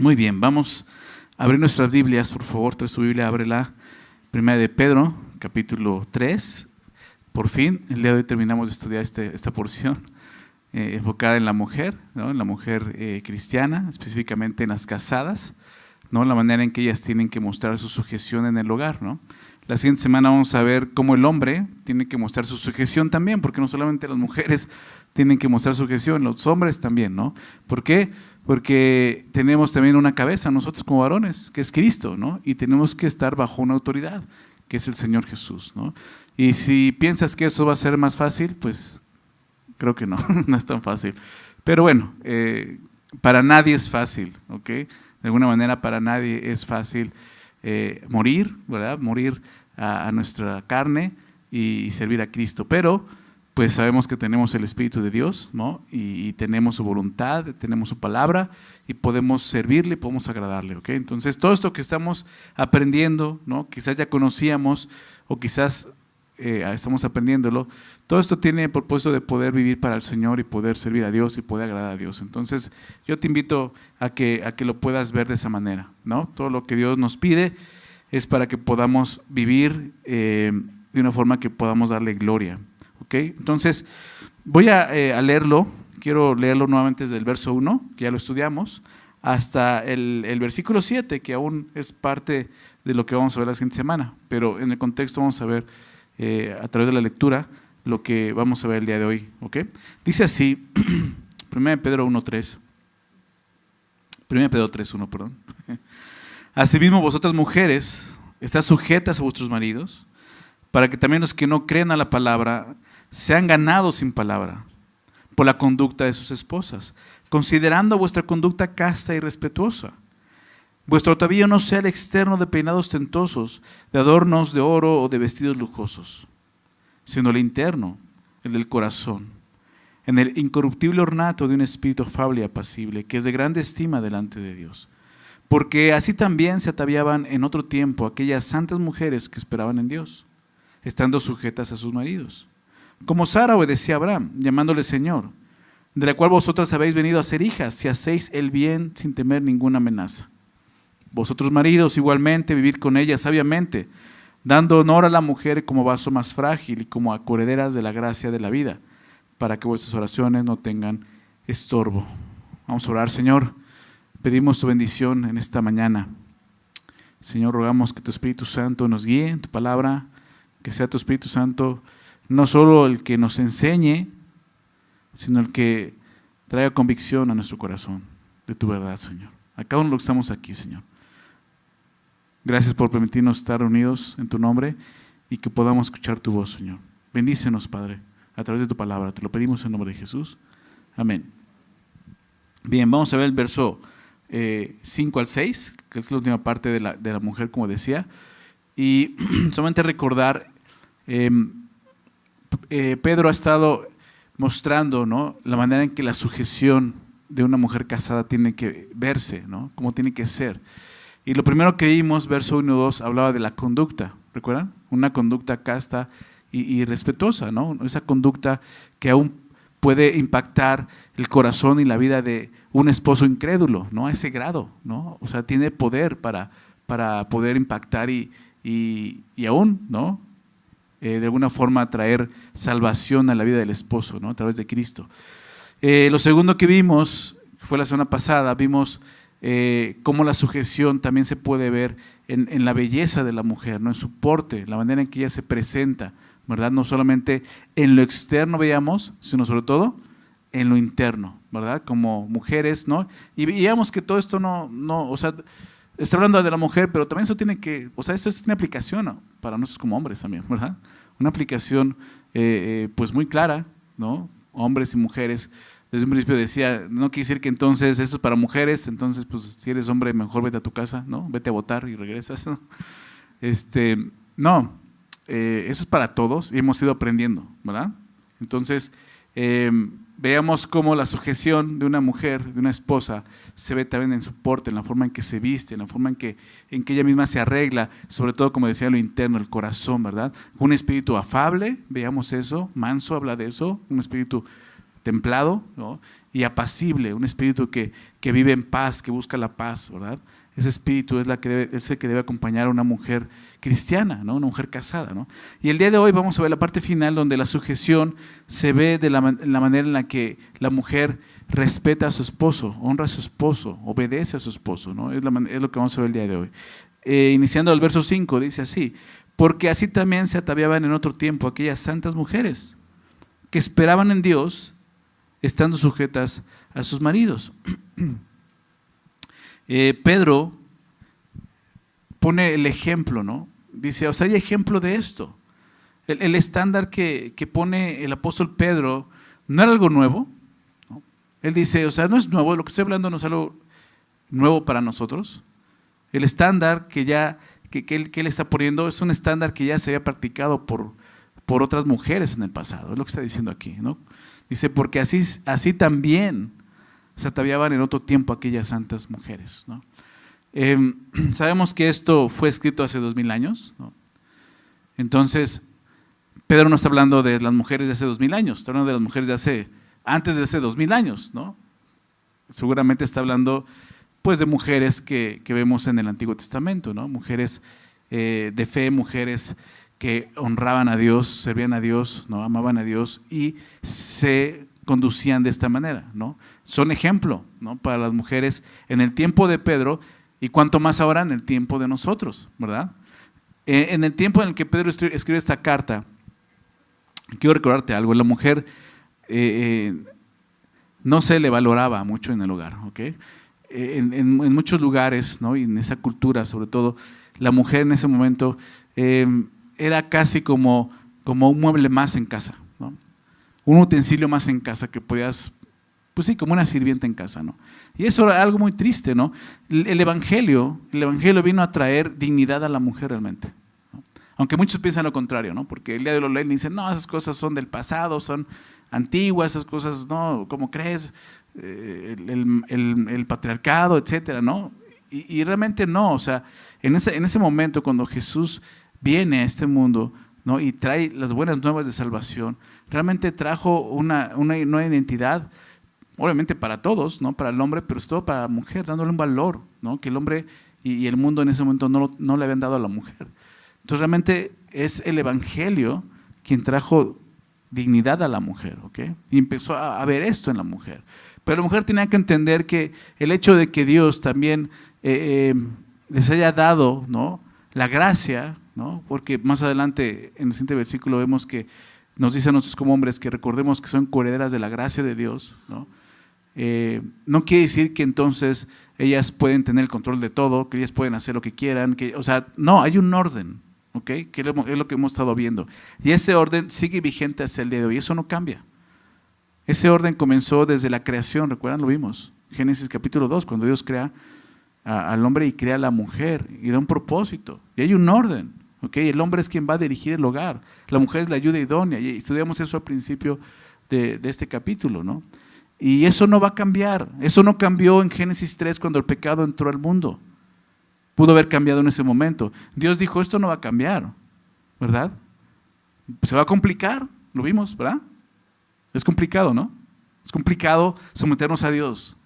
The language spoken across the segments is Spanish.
Muy bien, vamos a abrir nuestras Biblias, por favor, trae su Biblia, ábrela. Primera de Pedro, capítulo 3. Por fin, el día de hoy terminamos de estudiar esta porción enfocada en la mujer, ¿no? En la mujer cristiana, específicamente en las casadas, ¿no? La manera en que ellas tienen que mostrar su sujeción en el hogar, ¿no? La siguiente semana vamos a ver cómo el hombre tiene que mostrar su sujeción también, porque no solamente las mujeres tienen que mostrar sujeción, los hombres también, ¿no? ¿Por qué? Porque tenemos también una cabeza nosotros como varones, que es Cristo, ¿no? Y tenemos que estar bajo una autoridad, que es el Señor Jesús, ¿no? Y si piensas que eso va a ser más fácil, pues creo que no, no es tan fácil. Pero bueno, para nadie es fácil, ¿ok? De alguna manera para nadie es fácil morir, ¿verdad? Morir a nuestra carne y servir a Cristo. Pero pues sabemos que tenemos el Espíritu de Dios, ¿no? Y tenemos su voluntad, tenemos su palabra y podemos servirle, podemos agradarle, ¿ok? Entonces todo esto que estamos aprendiendo, ¿no? Quizás ya conocíamos o quizás estamos aprendiéndolo, todo esto tiene el propósito de poder vivir para el Señor y poder servir a Dios y poder agradar a Dios. Entonces yo te invito a que lo puedas ver de esa manera, ¿no? Todo lo que Dios nos pide es para que podamos vivir de una forma que podamos darle gloria. ¿Okay? Entonces, voy a leerlo, quiero leerlo nuevamente desde el verso 1, que ya lo estudiamos, hasta el versículo 7, que aún es parte de lo que vamos a ver la siguiente semana, pero en el contexto vamos a ver a través de la lectura lo que vamos a ver el día de hoy. ¿Okay? Dice así, 1 Pedro 1:3, 1 Pedro 3:1, perdón. Asimismo, vosotras mujeres, estad sujetas a vuestros maridos, para que también los que no creen a la palabra sean ganados sin palabra por la conducta de sus esposas, considerando vuestra conducta casta y respetuosa. Vuestro atavío no sea el externo de peinados ostentosos, de adornos de oro o de vestidos lujosos, sino el interno, el del corazón, en el incorruptible ornato de un espíritu afable y apacible, que es de grande estima delante de Dios. Porque así también se ataviaban en otro tiempo aquellas santas mujeres que esperaban en Dios, estando sujetas a sus maridos. Como Sara obedecía a Abraham, llamándole Señor, de la cual vosotras habéis venido a ser hijas, si hacéis el bien sin temer ninguna amenaza. Vosotros maridos igualmente vivid con ella sabiamente, dando honor a la mujer como vaso más frágil y como a coherederas de la gracia de la vida, para que vuestras oraciones no tengan estorbo. Vamos a orar, Señor. Pedimos tu bendición en esta mañana. Señor, rogamos que tu Espíritu Santo nos guíe en tu palabra, que sea tu Espíritu Santo no solo el que nos enseñe, sino el que traiga convicción a nuestro corazón de tu verdad, Señor. A cada uno de los que estamos aquí, Señor. Gracias por permitirnos estar reunidos en tu nombre y que podamos escuchar tu voz, Señor. Bendícenos, Padre, a través de tu palabra. Te lo pedimos en nombre de Jesús. Amén. Bien, vamos a ver el verso 5 al 6, que es la última parte de la mujer, como decía. Y solamente recordar, Pedro ha estado mostrando, ¿no?, la manera en que la sujeción de una mujer casada tiene que verse, ¿no?, cómo tiene que ser. Y lo primero que vimos, verso 1 y 2, hablaba de la conducta, ¿recuerdan? Una conducta casta y respetuosa, ¿no? Esa conducta que aún puede impactar el corazón y la vida de un esposo incrédulo, ¿no? A ese grado, ¿no? O sea, tiene poder para poder impactar y aún, ¿no?, de alguna forma traer salvación a la vida del esposo, ¿no?, a través de Cristo. Lo segundo que vimos, que fue la semana pasada, vimos cómo la sujeción también se puede ver en la belleza de la mujer, ¿no?, en su porte, la manera en que ella se presenta, ¿verdad? No solamente en lo externo veíamos, sino sobre todo en lo interno, ¿verdad? Como mujeres, ¿no? Y veíamos que todo esto no, o sea, está hablando de la mujer, pero también eso tiene que, o sea, esto tiene aplicación, ¿no?, para nosotros como hombres también, ¿verdad? Una aplicación pues muy clara, ¿no? Hombres y mujeres. Desde un principio decía, no quiere decir que entonces esto es para mujeres, entonces pues si eres hombre mejor vete a tu casa, ¿no? Vete a votar y regresas, ¿no? No, eso es para todos y hemos ido aprendiendo, ¿verdad? Entonces, veamos cómo la sujeción de una mujer, de una esposa, se ve también en su porte, en la forma en que se viste, en la forma en que ella misma se arregla, sobre todo, como decía, lo interno, el corazón, ¿verdad? Un espíritu afable, veamos eso, manso habla de eso, un espíritu templado, ¿no? Y apacible, un espíritu que vive en paz, que busca la paz, ¿verdad? Ese espíritu es el que debe acompañar a una mujer cristiana, ¿no? Una mujer casada, ¿no? Y el día de hoy vamos a ver la parte final donde la sujeción se ve de la manera en la que la mujer respeta a su esposo, honra a su esposo, obedece a su esposo, ¿no? Es lo que vamos a ver el día de hoy. Iniciando el verso 5, dice así: porque así también se ataviaban en otro tiempo aquellas santas mujeres que esperaban en Dios, estando sujetas a sus maridos. Pedro pone el ejemplo, ¿no? Dice, o sea, hay ejemplo de esto. El estándar que pone el apóstol Pedro no era algo nuevo, ¿no? Él dice, o sea, no es nuevo, lo que estoy hablando no es algo nuevo para nosotros. El estándar que él está poniendo es un estándar que ya se había practicado por otras mujeres en el pasado, es lo que está diciendo aquí, ¿no? Dice, porque así también se ataviaban en otro tiempo aquellas santas mujeres, ¿no? Sabemos que esto fue escrito hace 2000 años, ¿no? Entonces, Pedro no está hablando de las mujeres de hace 2000 años, está hablando de las mujeres antes de hace 2000 años, ¿no? Seguramente está hablando pues de mujeres que vemos en el Antiguo Testamento, ¿no? Mujeres de fe, mujeres que honraban a Dios, servían a Dios, ¿no? Amaban a Dios y se conducían de esta manera, ¿no? Son ejemplo, ¿no? Para las mujeres en el tiempo de Pedro y cuanto más ahora en el tiempo de nosotros, ¿verdad? En el tiempo en el que Pedro escribe esta carta, quiero recordarte algo, la mujer no se le valoraba mucho en el hogar, ¿ok? En muchos lugares, ¿no? Y en esa cultura sobre todo, la mujer en ese momento era casi como un mueble más en casa, ¿no? Un utensilio más en casa que podías, pues sí, como una sirvienta en casa, ¿no? Y eso era algo muy triste, ¿no? El evangelio vino a traer dignidad a la mujer realmente, ¿no? Aunque muchos piensan lo contrario, ¿no? Porque el día de lo leen y dicen, no, esas cosas son del pasado, son antiguas, esas cosas, no, ¿cómo crees? El patriarcado, etcétera, ¿no? Y realmente no, o sea, en ese momento cuando Jesús viene a este mundo, ¿no? Y trae las buenas nuevas de salvación, realmente trajo una nueva identidad, obviamente para todos, ¿no? Para el hombre, pero sobre todo para la mujer, dándole un valor, ¿no? Que el hombre y el mundo en ese momento no le habían dado a la mujer. Entonces realmente es el evangelio quien trajo dignidad a la mujer, ¿ok? Y empezó a ver esto en la mujer. Pero la mujer tenía que entender que el hecho de que Dios también les haya dado, ¿no? La gracia, ¿no? Porque más adelante en el siguiente versículo vemos que nos dice a nosotros como hombres que recordemos que son coherederas de la gracia de Dios, ¿no? No quiere decir que entonces ellas pueden tener el control de todo, que ellas pueden hacer lo que quieran, o sea, no, hay un orden, ¿ok? Que es lo que hemos estado viendo. Y ese orden sigue vigente hasta el día de hoy, eso no cambia. Ese orden comenzó desde la creación, ¿recuerdan? Lo vimos, Génesis capítulo 2, cuando Dios crea al hombre y crea a la mujer y da un propósito. Y hay un orden, ¿ok? El hombre es quien va a dirigir el hogar, la mujer es la ayuda idónea, y estudiamos eso al principio de este capítulo, ¿no? Y eso no va a cambiar, eso no cambió en Génesis 3 cuando el pecado entró al mundo. Pudo haber cambiado en ese momento. Dios dijo, esto no va a cambiar, ¿verdad? Se va a complicar, lo vimos, ¿verdad? Es complicado, ¿no? Es complicado someternos a Dios.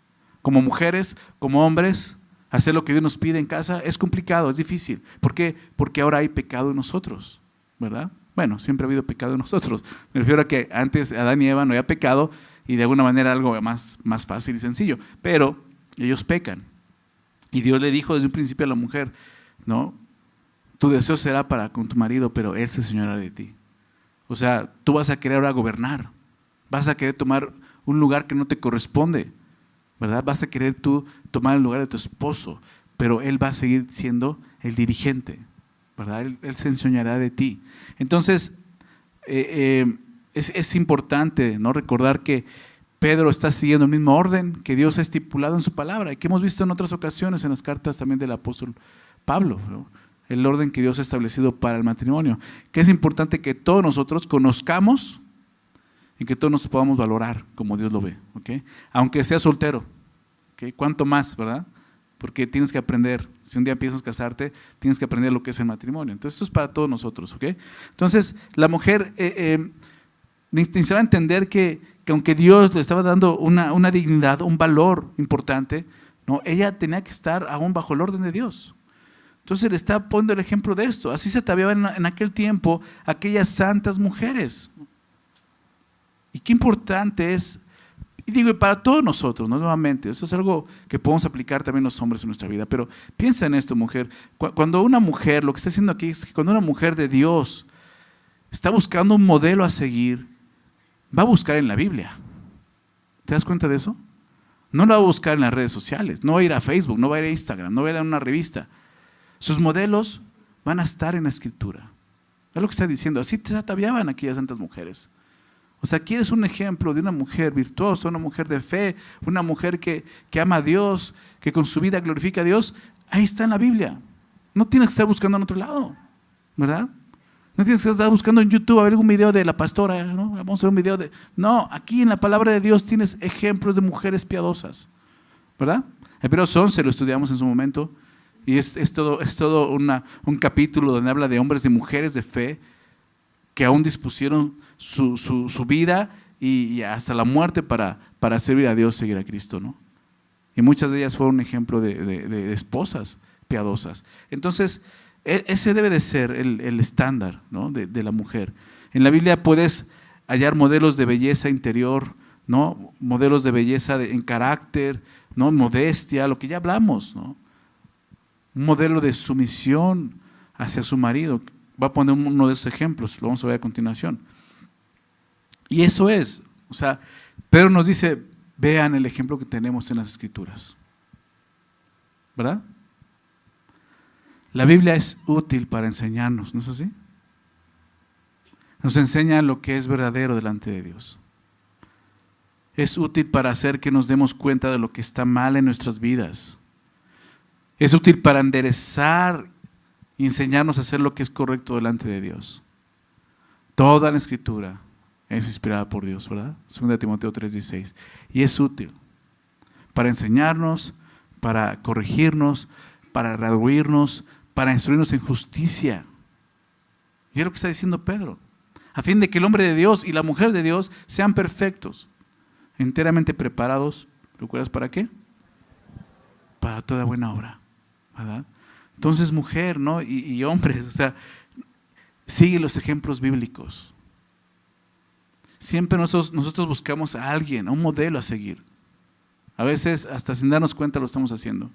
Como mujeres, como hombres, hacer lo que Dios nos pide en casa es complicado, es difícil. ¿Por qué? Porque ahora hay pecado en nosotros, ¿verdad? Bueno, siempre ha habido pecado en nosotros. Me refiero a que antes Adán y Eva no había pecado y de alguna manera algo más fácil y sencillo. Pero ellos pecan. Y Dios le dijo desde un principio a la mujer, ¿no? Tu deseo será para con tu marido, pero él se señorará de ti. O sea, tú vas a querer ahora gobernar. Vas a querer tomar un lugar que no te corresponde, ¿verdad? Vas a querer tú tomar el lugar de tu esposo, pero él va a seguir siendo el dirigente, ¿verdad? Él se enseñará de ti. Entonces, es importante, ¿no? Recordar que Pedro está siguiendo el mismo orden que Dios ha estipulado en su palabra y que hemos visto en otras ocasiones en las cartas también del apóstol Pablo, ¿no? El orden que Dios ha establecido para el matrimonio, que es importante que todos nosotros conozcamos y que todos nos podamos valorar como Dios lo ve, ¿ok? Aunque seas soltero, ¿ok? ¿Cuánto más, verdad? Porque tienes que aprender, si un día empiezas a casarte, tienes que aprender lo que es el matrimonio. Entonces esto es para todos nosotros, ¿ok? Entonces la mujer necesitaba entender que que aunque Dios le estaba dando una dignidad, un valor importante, ¿no? Ella tenía que estar aún bajo el orden de Dios. Entonces le está poniendo el ejemplo de esto. Así se ataviaban en aquel tiempo aquellas santas mujeres. Y qué importante es, y digo, y para todos nosotros, ¿no? Nuevamente, eso es algo que podemos aplicar también los hombres en nuestra vida, pero piensa en esto, mujer. Cuando una mujer, lo que está haciendo aquí es que cuando una mujer de Dios está buscando un modelo a seguir, va a buscar en la Biblia. ¿Te das cuenta de eso? No lo va a buscar en las redes sociales, no va a ir a Facebook, no va a ir a Instagram, no va a ir a una revista. Sus modelos van a estar en la Escritura. Es lo que está diciendo. Así te ataviaban aquellas santas mujeres. O sea, quieres un ejemplo de una mujer virtuosa, una mujer de fe, una mujer que ama a Dios, que con su vida glorifica a Dios. Ahí está en la Biblia. No tienes que estar buscando en otro lado, ¿verdad? No tienes que estar buscando en YouTube a ver algún video de la pastora, ¿no? Vamos a ver un video de... No, aquí en la palabra de Dios tienes ejemplos de mujeres piadosas, ¿verdad? Hebreos 11 lo estudiamos en su momento y es todo un capítulo donde habla de hombres y mujeres de fe que aún dispusieron su vida y hasta la muerte para servir a Dios, seguir a Cristo, ¿no? Y muchas de ellas fueron un ejemplo de esposas piadosas. Entonces, ese debe de ser el estándar, ¿no? de la mujer. En la Biblia puedes hallar modelos de belleza interior, ¿no? Modelos de belleza en carácter, ¿no? Modestia, lo que ya hablamos, ¿no? Un modelo de sumisión hacia su marido. Va a poner uno de esos ejemplos, lo vamos a ver a continuación. Y eso es, o sea, Pedro nos dice, vean el ejemplo que tenemos en las Escrituras, ¿verdad? La Biblia es útil para enseñarnos, ¿no es así? Nos enseña lo que es verdadero delante de Dios. Es útil para hacer que nos demos cuenta de lo que está mal en nuestras vidas. Es útil para enderezar y enseñarnos a hacer lo que es correcto delante de Dios. Toda la Escritura es inspirada por Dios, ¿verdad? 2 Timoteo 3:16. Y es útil para enseñarnos, para corregirnos, para redarguirnos, para instruirnos en justicia. Y es lo que está diciendo Pedro. A fin de que el hombre de Dios y la mujer de Dios sean perfectos, enteramente preparados. ¿Recuerdas para qué? Para toda buena obra, ¿verdad? Entonces, mujer, ¿no? y hombres, o sea, sigue los ejemplos bíblicos. Siempre nosotros buscamos a alguien, a un modelo a seguir. A veces, hasta sin darnos cuenta, lo estamos haciendo.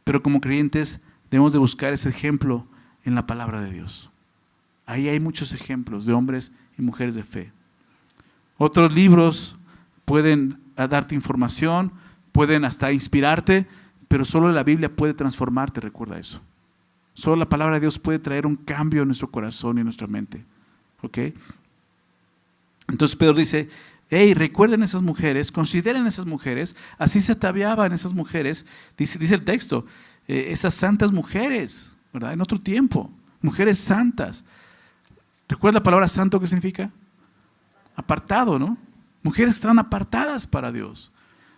Pero como creyentes, debemos de buscar ese ejemplo en la palabra de Dios. Ahí hay muchos ejemplos de hombres y mujeres de fe. Otros libros pueden darte información, pueden hasta inspirarte, pero solo la Biblia puede transformarte, recuerda eso. Solo la palabra de Dios puede traer un cambio en nuestro corazón y en nuestra mente. ¿Ok? Entonces Pedro dice, hey, recuerden esas mujeres, consideren esas mujeres, así se ataviaban esas mujeres, dice el texto, esas santas mujeres, ¿verdad? En otro tiempo, mujeres santas. ¿Recuerda la palabra santo qué significa? Apartado, ¿no? Mujeres que estaban apartadas para Dios.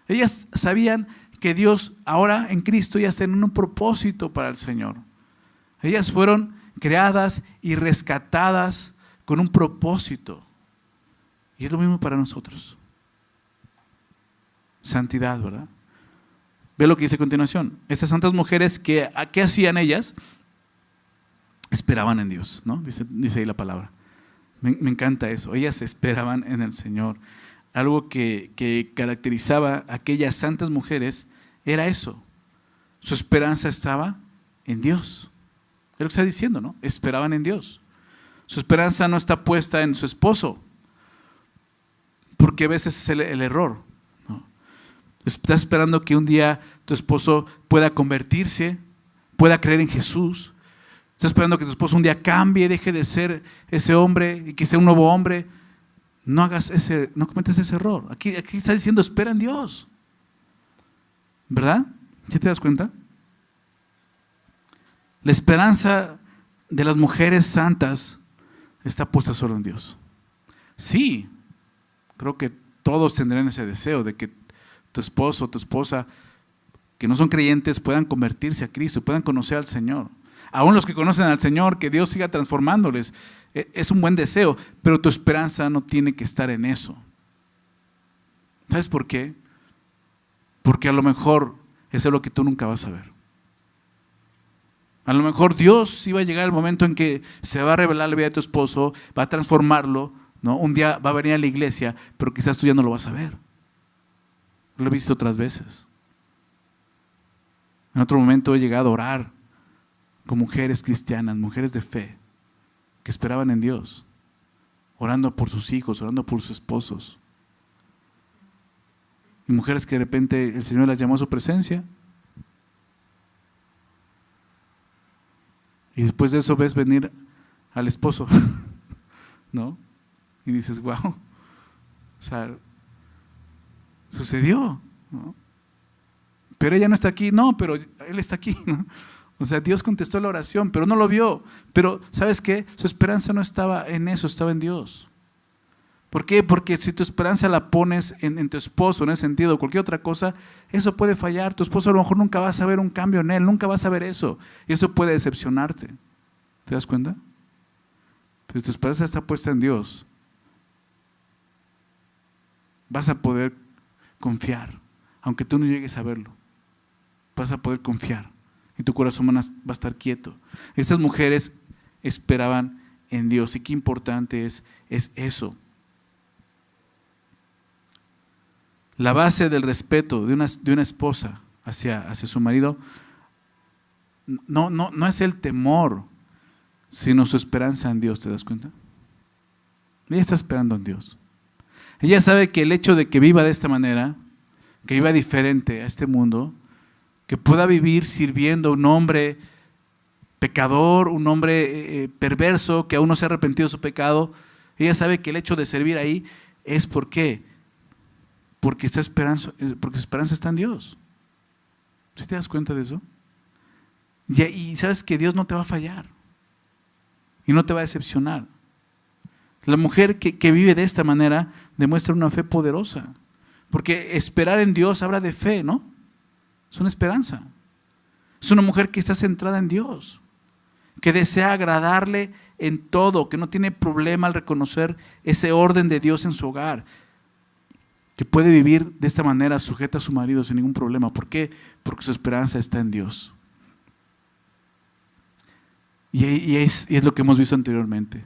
Ellas sabían que Dios ahora en Cristo ya está en un propósito para el Señor. Ellas fueron creadas y rescatadas con un propósito. Y es lo mismo para nosotros. Santidad, ¿verdad? Ve lo que dice a continuación. Estas santas mujeres, ¿qué hacían ellas? Esperaban en Dios, ¿no? Dice ahí la palabra. Me encanta eso. Ellas esperaban en el Señor. Algo que caracterizaba a aquellas santas mujeres era eso. Su esperanza estaba en Dios. Es lo que está diciendo, ¿no? Esperaban en Dios. Su esperanza no está puesta en su esposo, porque a veces es el error, ¿no? Estás esperando que un día tu esposo pueda convertirse, pueda creer en Jesús. Estás esperando que tu esposo un día cambie, deje de ser ese hombre y que sea un nuevo hombre. No cometas ese error. Aquí está diciendo, espera en Dios. ¿Verdad? ¿Sí te das cuenta? La esperanza de las mujeres santas está puesta solo en Dios. Sí, creo que todos tendrán ese deseo de que tu esposo o tu esposa, que no son creyentes, puedan convertirse a Cristo, puedan conocer al Señor. Aún los que conocen al Señor, que Dios siga transformándoles, es un buen deseo, pero tu esperanza no tiene que estar en eso. ¿Sabes por qué? Porque a lo mejor eso es lo que tú nunca vas a ver. A lo mejor Dios iba a llegar el momento en que se va a revelar la vida de tu esposo, va a transformarlo, ¿no? Un día va a venir a la iglesia, pero quizás tú ya no lo vas a ver. Lo he visto otras veces. En otro momento he llegado a orar con mujeres cristianas, mujeres de fe, que esperaban en Dios, orando por sus hijos, orando por sus esposos. Y mujeres que de repente el Señor las llamó a su presencia. Y después de eso ves venir al esposo, ¿no? Y dices, wow, o sea, sucedió, ¿no? Pero ella no está aquí, no, pero él está aquí, ¿no? O sea, Dios contestó la oración, pero no lo vio. Pero, ¿sabes qué? Su esperanza no estaba en eso, estaba en Dios. ¿Por qué? Porque si tu esperanza la pones en tu esposo, en ese sentido, cualquier otra cosa, eso puede fallar. Tu esposo a lo mejor nunca vas a ver un cambio en él, nunca vas a ver eso. Y eso puede decepcionarte. ¿Te das cuenta? Pero si tu esperanza está puesta en Dios, vas a poder confiar, aunque tú no llegues a verlo. Vas a poder confiar y tu corazón va a estar quieto. Estas mujeres esperaban en Dios y qué importante es eso. La base del respeto de una esposa hacia su marido no es el temor, sino su esperanza en Dios. ¿Te das cuenta? Ella está esperando en Dios. Ella sabe que el hecho de que viva de esta manera, que viva diferente a este mundo, que pueda vivir sirviendo a un hombre pecador, un hombre perverso, que aún no se ha arrepentido de su pecado, ella sabe que el hecho de servir ahí es ¿por qué? Porque su esperanza está en Dios. ¿Sí te das cuenta de eso? Y sabes que Dios no te va a fallar y no te va a decepcionar. La mujer que vive de esta manera demuestra una fe poderosa, porque esperar en Dios habla de fe, ¿no? Es una esperanza. Es una mujer que está centrada en Dios, que desea agradarle en todo, que no tiene problema al reconocer ese orden de Dios en su hogar, que puede vivir de esta manera sujeta a su marido sin ningún problema. ¿Por qué? Porque su esperanza está en Dios. Y es lo que hemos visto anteriormente.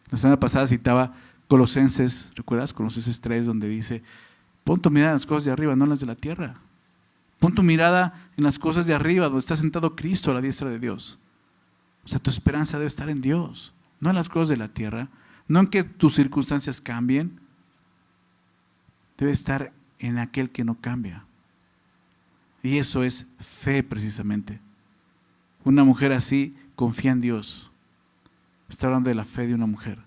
La semana pasada citaba Colosenses, ¿recuerdas? Colosenses 3, donde dice, pon tu mirada en las cosas de arriba, no en las de la tierra. Pon tu mirada en las cosas de arriba, donde está sentado Cristo a la diestra de Dios. O sea, tu esperanza debe estar en Dios, no en las cosas de la tierra, no en que tus circunstancias cambien. Debe estar en aquel que no cambia. Y eso es fe precisamente. Una mujer así confía en Dios. Está hablando de la fe de una mujer.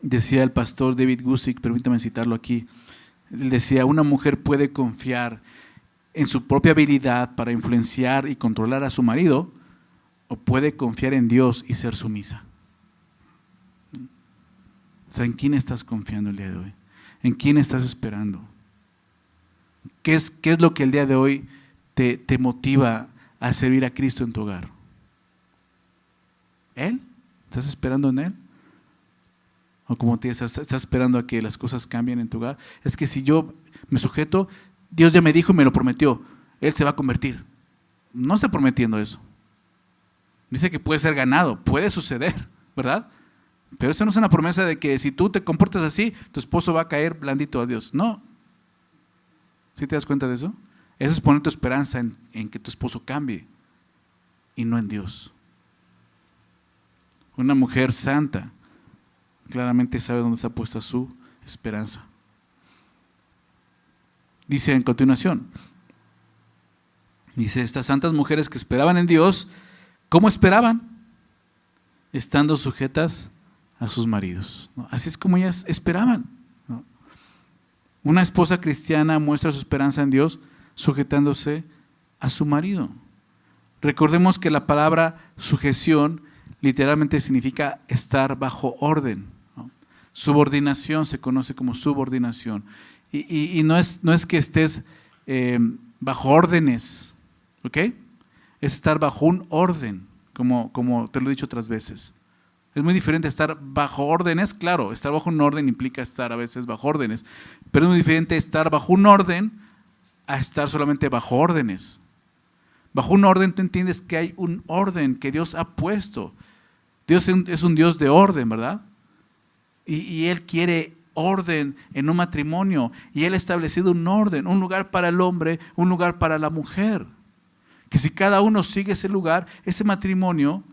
Decía el pastor David Gusick, permítame citarlo aquí, él decía, una mujer puede confiar en su propia habilidad para influenciar y controlar a su marido, o puede confiar en Dios y ser sumisa. O sea, ¿en quién estás confiando el día de hoy? ¿En quién estás esperando? ¿Qué es lo que el día de hoy te motiva a servir a Cristo en tu hogar? ¿Él? ¿Estás esperando en Él? ¿O como te estás esperando a que las cosas cambien en tu hogar? Es que si yo me sujeto, Dios ya me dijo y me lo prometió, Él se va a convertir. No está prometiendo eso. Dice que puede ser ganado, puede suceder, ¿verdad? Pero eso no es una promesa de que si tú te comportas así, tu esposo va a caer blandito a Dios. No. ¿Sí te das cuenta de eso? Eso es poner tu esperanza en que tu esposo cambie y no en Dios. Una mujer santa claramente sabe dónde está puesta su esperanza. Dice en continuación, dice, estas santas mujeres que esperaban en Dios, ¿cómo esperaban? Estando sujetas a sus maridos, ¿no? Así es como ellas esperaban, ¿no? Una esposa cristiana muestra su esperanza en Dios sujetándose a su marido. Recordemos que la palabra sujeción literalmente significa estar bajo orden, ¿no? Subordinación se conoce como subordinación. Y no es que estés bajo órdenes, ¿ok? Es estar bajo un orden, como te lo he dicho otras veces. Es muy diferente estar bajo órdenes. Claro, estar bajo un orden implica estar a veces bajo órdenes, pero es muy diferente estar bajo un orden a estar solamente bajo órdenes. Bajo un orden tú entiendes que hay un orden que Dios ha puesto. Dios es un Dios de orden, ¿verdad? Y Él quiere orden en un matrimonio, y Él ha establecido un orden, un lugar para el hombre, un lugar para la mujer. Que si cada uno sigue ese lugar, ese matrimonio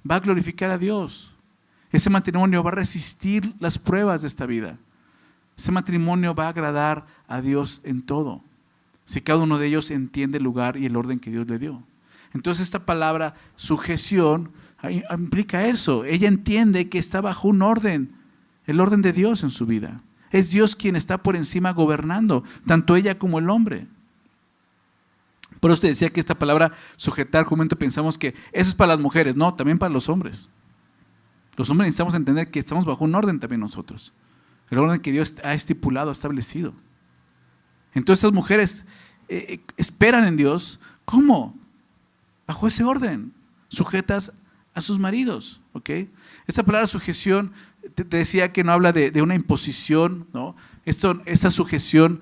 va a glorificar a Dios. Ese matrimonio va a resistir las pruebas de esta vida. Ese matrimonio va a agradar a Dios en todo. Si cada uno de ellos entiende el lugar y el orden que Dios le dio. Entonces esta palabra sujeción implica eso. Ella entiende que está bajo un orden, el orden de Dios en su vida. Es Dios quien está por encima gobernando, tanto ella como el hombre. Por eso te decía que esta palabra sujetar, comúnmente pensamos que eso es para las mujeres. No, también para los hombres. Los hombres necesitamos entender que estamos bajo un orden también nosotros. El orden que Dios ha estipulado, ha establecido. Entonces estas mujeres esperan en Dios. ¿Cómo? Bajo ese orden, sujetas a sus maridos. ¿Okay? Esta palabra sujeción, te decía que no habla de una imposición, ¿no? Esta sujeción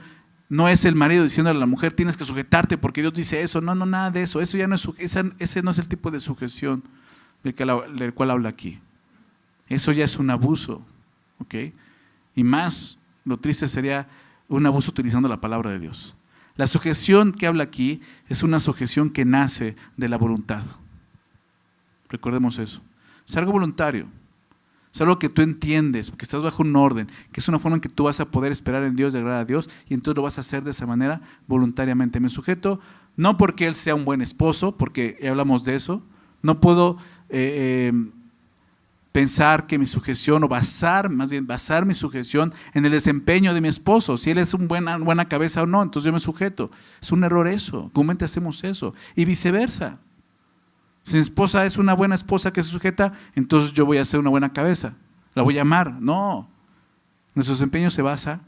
no es el marido diciéndole a la mujer, tienes que sujetarte porque Dios dice eso. No, nada de eso. Eso ya no es, ese no es el tipo de sujeción del cual habla aquí. Eso ya es un abuso. ¿Okay? Y más, lo triste sería un abuso utilizando la palabra de Dios. La sujeción que habla aquí es una sujeción que nace de la voluntad. Recordemos eso. Es algo voluntario. Es algo que tú entiendes, que estás bajo un orden, que es una forma en que tú vas a poder esperar en Dios y agradar a Dios, y entonces lo vas a hacer de esa manera voluntariamente. Me sujeto no porque Él sea un buen esposo, porque ya hablamos de eso. No puedo pensar que mi sujeción, o basar mi sujeción en el desempeño de mi esposo, si él es una buena cabeza o no, entonces yo me sujeto. Es un error eso, comúnmente hacemos eso, y viceversa. Si mi esposa es una buena esposa que se sujeta, entonces yo voy a ser una buena cabeza, la voy a amar. No, nuestro desempeño se basa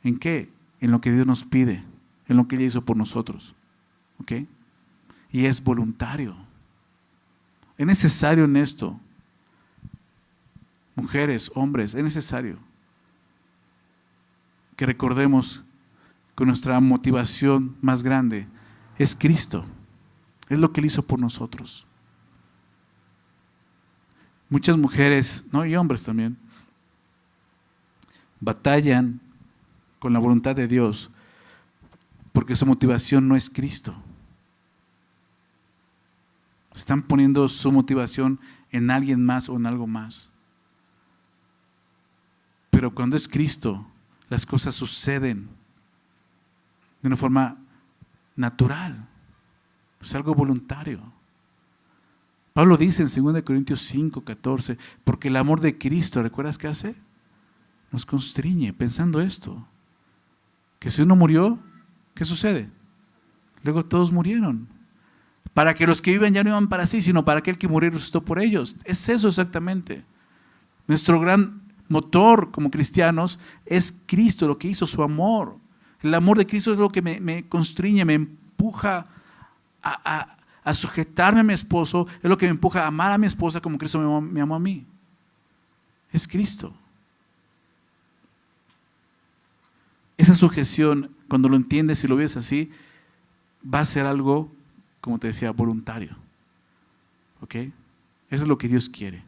¿en qué? En lo que Dios nos pide, en lo que Él hizo por nosotros. ¿Ok? Y es voluntario. Es necesario en esto. Mujeres, hombres, es necesario que recordemos que nuestra motivación más grande es Cristo. Es lo que Él hizo por nosotros. Muchas mujeres, ¿no? Y hombres también, batallan con la voluntad de Dios porque su motivación no es Cristo. Están poniendo su motivación en alguien más o en algo más. Pero cuando es Cristo, las cosas suceden de una forma natural. Es algo voluntario. Pablo dice en 2 Corintios 5:14, porque el amor de Cristo, ¿recuerdas qué hace? Nos constriñe, pensando esto, que si uno murió, ¿qué sucede? Luego todos murieron. Para que los que viven ya no iban para sí, sino para aquel que murió y resucitó por ellos. Es eso exactamente. Nuestro gran motor como cristianos es Cristo, lo que hizo, su amor. El amor de Cristo es lo que me constriñe, me empuja a sujetarme a mi esposo, es lo que me empuja a amar a mi esposa como Cristo me amó a mí. Es Cristo. Esa sujeción, cuando lo entiendes y lo ves así, va a ser algo, como te decía, voluntario. ¿Ok? Eso es lo que Dios quiere.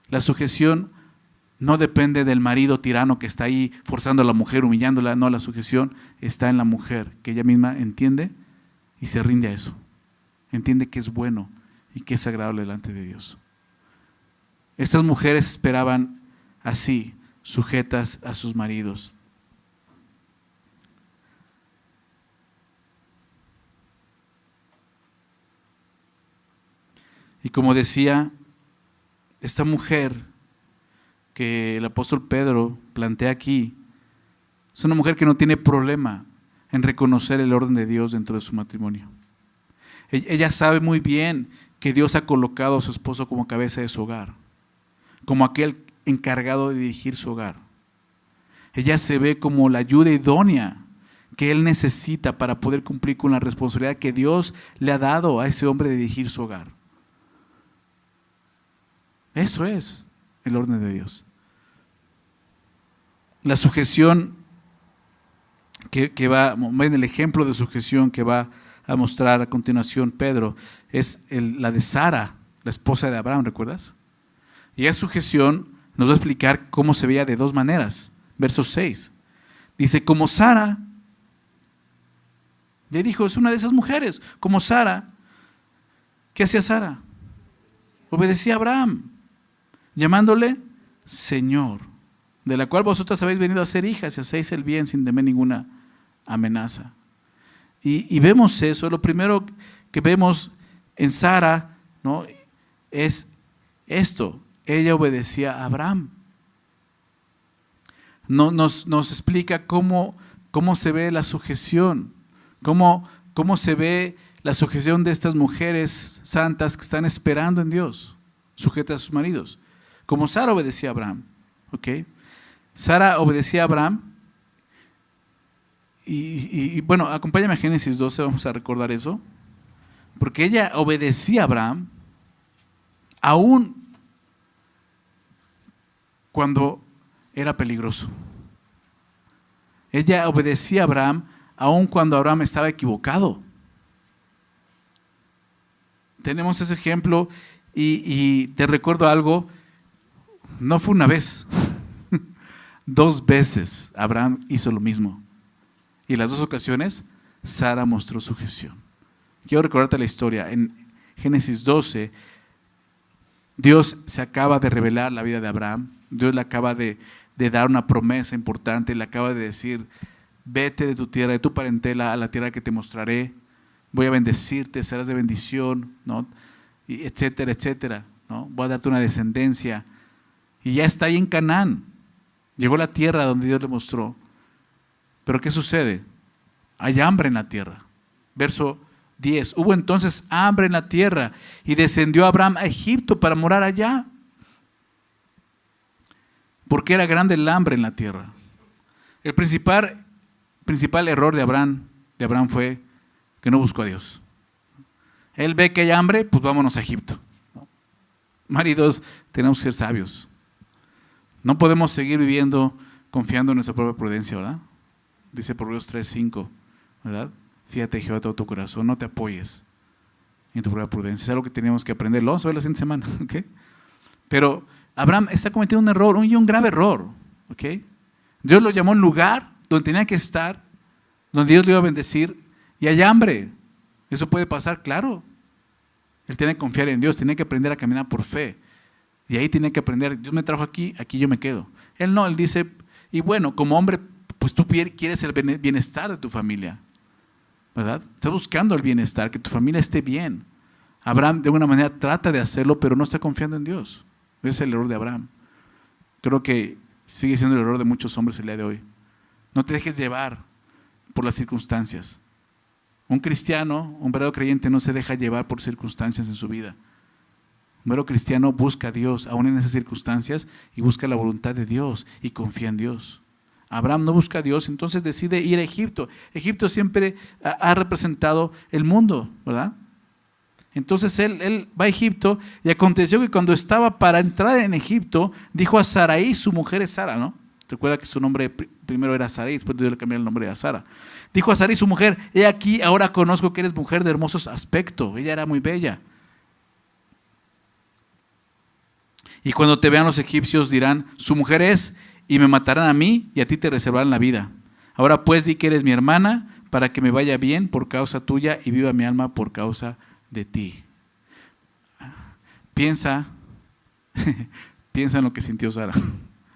La sujeción no depende del marido tirano que está ahí forzando a la mujer, humillándola. No, la sujeción está en la mujer, que ella misma entiende y se rinde a eso. Entiende que es bueno y que es agradable delante de Dios. Estas mujeres esperaban así, sujetas a sus maridos. Y como decía, esta mujer que el apóstol Pedro plantea aquí, es una mujer que no tiene problema en reconocer el orden de Dios dentro de su matrimonio. Ella sabe muy bien que Dios ha colocado a su esposo como cabeza de su hogar, como aquel encargado de dirigir su hogar. Ella se ve como la ayuda idónea que él necesita para poder cumplir con la responsabilidad que Dios le ha dado a ese hombre de dirigir su hogar. Eso es el orden de Dios. La sujeción que va, en el ejemplo de sujeción que va a mostrar a continuación Pedro, es la de Sara, la esposa de Abraham, ¿recuerdas? Y esa sujeción nos va a explicar cómo se veía de dos maneras. Verso 6. Dice, como Sara, ya dijo, es una de esas mujeres, como Sara. ¿Qué hacía Sara? Obedecía a Abraham, llamándole Señor, de la cual vosotras habéis venido a ser hijas y hacéis el bien sin temer ninguna amenaza. Y vemos eso. Lo primero que vemos en Sara, ¿no?, es esto: ella obedecía a Abraham. Nos explica cómo se ve la sujeción, cómo se ve la sujeción de estas mujeres santas que están esperando en Dios, sujetas a sus maridos, como Sara obedecía a Abraham. ¿Okay? Sara obedecía a Abraham. Y bueno, acompáñame a Génesis 12, vamos a recordar eso. Porque ella obedecía a Abraham aún cuando era peligroso. Ella obedecía a Abraham aún cuando Abraham estaba equivocado. Tenemos ese ejemplo y te recuerdo algo, no fue una vez, 2 veces Abraham hizo lo mismo. Y en las 2 ocasiones, Sara mostró sujeción. Quiero recordarte la historia. En Génesis 12, Dios se acaba de revelar la vida de Abraham. Dios le acaba de dar una promesa importante. Le acaba de decir, vete de tu tierra, de tu parentela, a la tierra que te mostraré. Voy a bendecirte, serás de bendición, ¿no? Y etcétera, etcétera, ¿no? Voy a darte una descendencia. Y ya está ahí en Canaán. Llegó a la tierra donde Dios le mostró. Pero ¿qué sucede? Hay hambre en la tierra. Verso 10. Hubo entonces hambre en la tierra y descendió Abraham a Egipto para morar allá. Porque era grande el hambre en la tierra. El principal error de Abraham fue que no buscó a Dios. Él ve que hay hambre, pues vámonos a Egipto. Maridos, tenemos que ser sabios. No podemos seguir viviendo confiando en nuestra propia prudencia, ¿verdad? Dice Proverbios 3:5, ¿verdad? Fíjate, Jehová, todo tu corazón, no te apoyes en tu propia prudencia. Es algo que tenemos que aprender. Lo vamos a ver la siguiente semana, ¿ok? Pero Abraham está cometiendo un error, un grave error, ¿ok? Dios lo llamó a un lugar donde tenía que estar, donde Dios le iba a bendecir, y hay hambre. Eso puede pasar, claro. Él tiene que confiar en Dios, tiene que aprender a caminar por fe. Y ahí tiene que aprender, Dios me trajo aquí, aquí yo me quedo. Él no, él dice, y bueno, como hombre, pues tú quieres el bienestar de tu familia, ¿verdad? Estás buscando el bienestar, que tu familia esté bien. Abraham de alguna manera trata de hacerlo, pero no está confiando en Dios. Ese es el error de Abraham. Creo que sigue siendo el error de muchos hombres el día de hoy. No te dejes llevar por las circunstancias. Un cristiano, un verdadero creyente no se deja llevar por circunstancias en su vida. Un verdadero cristiano busca a Dios aún en esas circunstancias y busca la voluntad de Dios y confía en Dios. Abraham no busca a Dios, entonces decide ir a Egipto. Egipto siempre ha representado el mundo, ¿verdad? Entonces él va a Egipto y aconteció que cuando estaba para entrar en Egipto, dijo a Sarai, su mujer es Sara, ¿no? Recuerda que su nombre primero era Sarai, después Dios le cambió el nombre a Sara. Dijo a Sarai, su mujer, he aquí, ahora conozco que eres mujer de hermosos aspecto. Ella era muy bella. Y cuando te vean los egipcios dirán, su mujer es, y me matarán a mí y a ti te reservarán la vida. Ahora pues di que eres mi hermana para que me vaya bien por causa tuya y viva mi alma por causa de ti. Piensa en lo que sintió Sara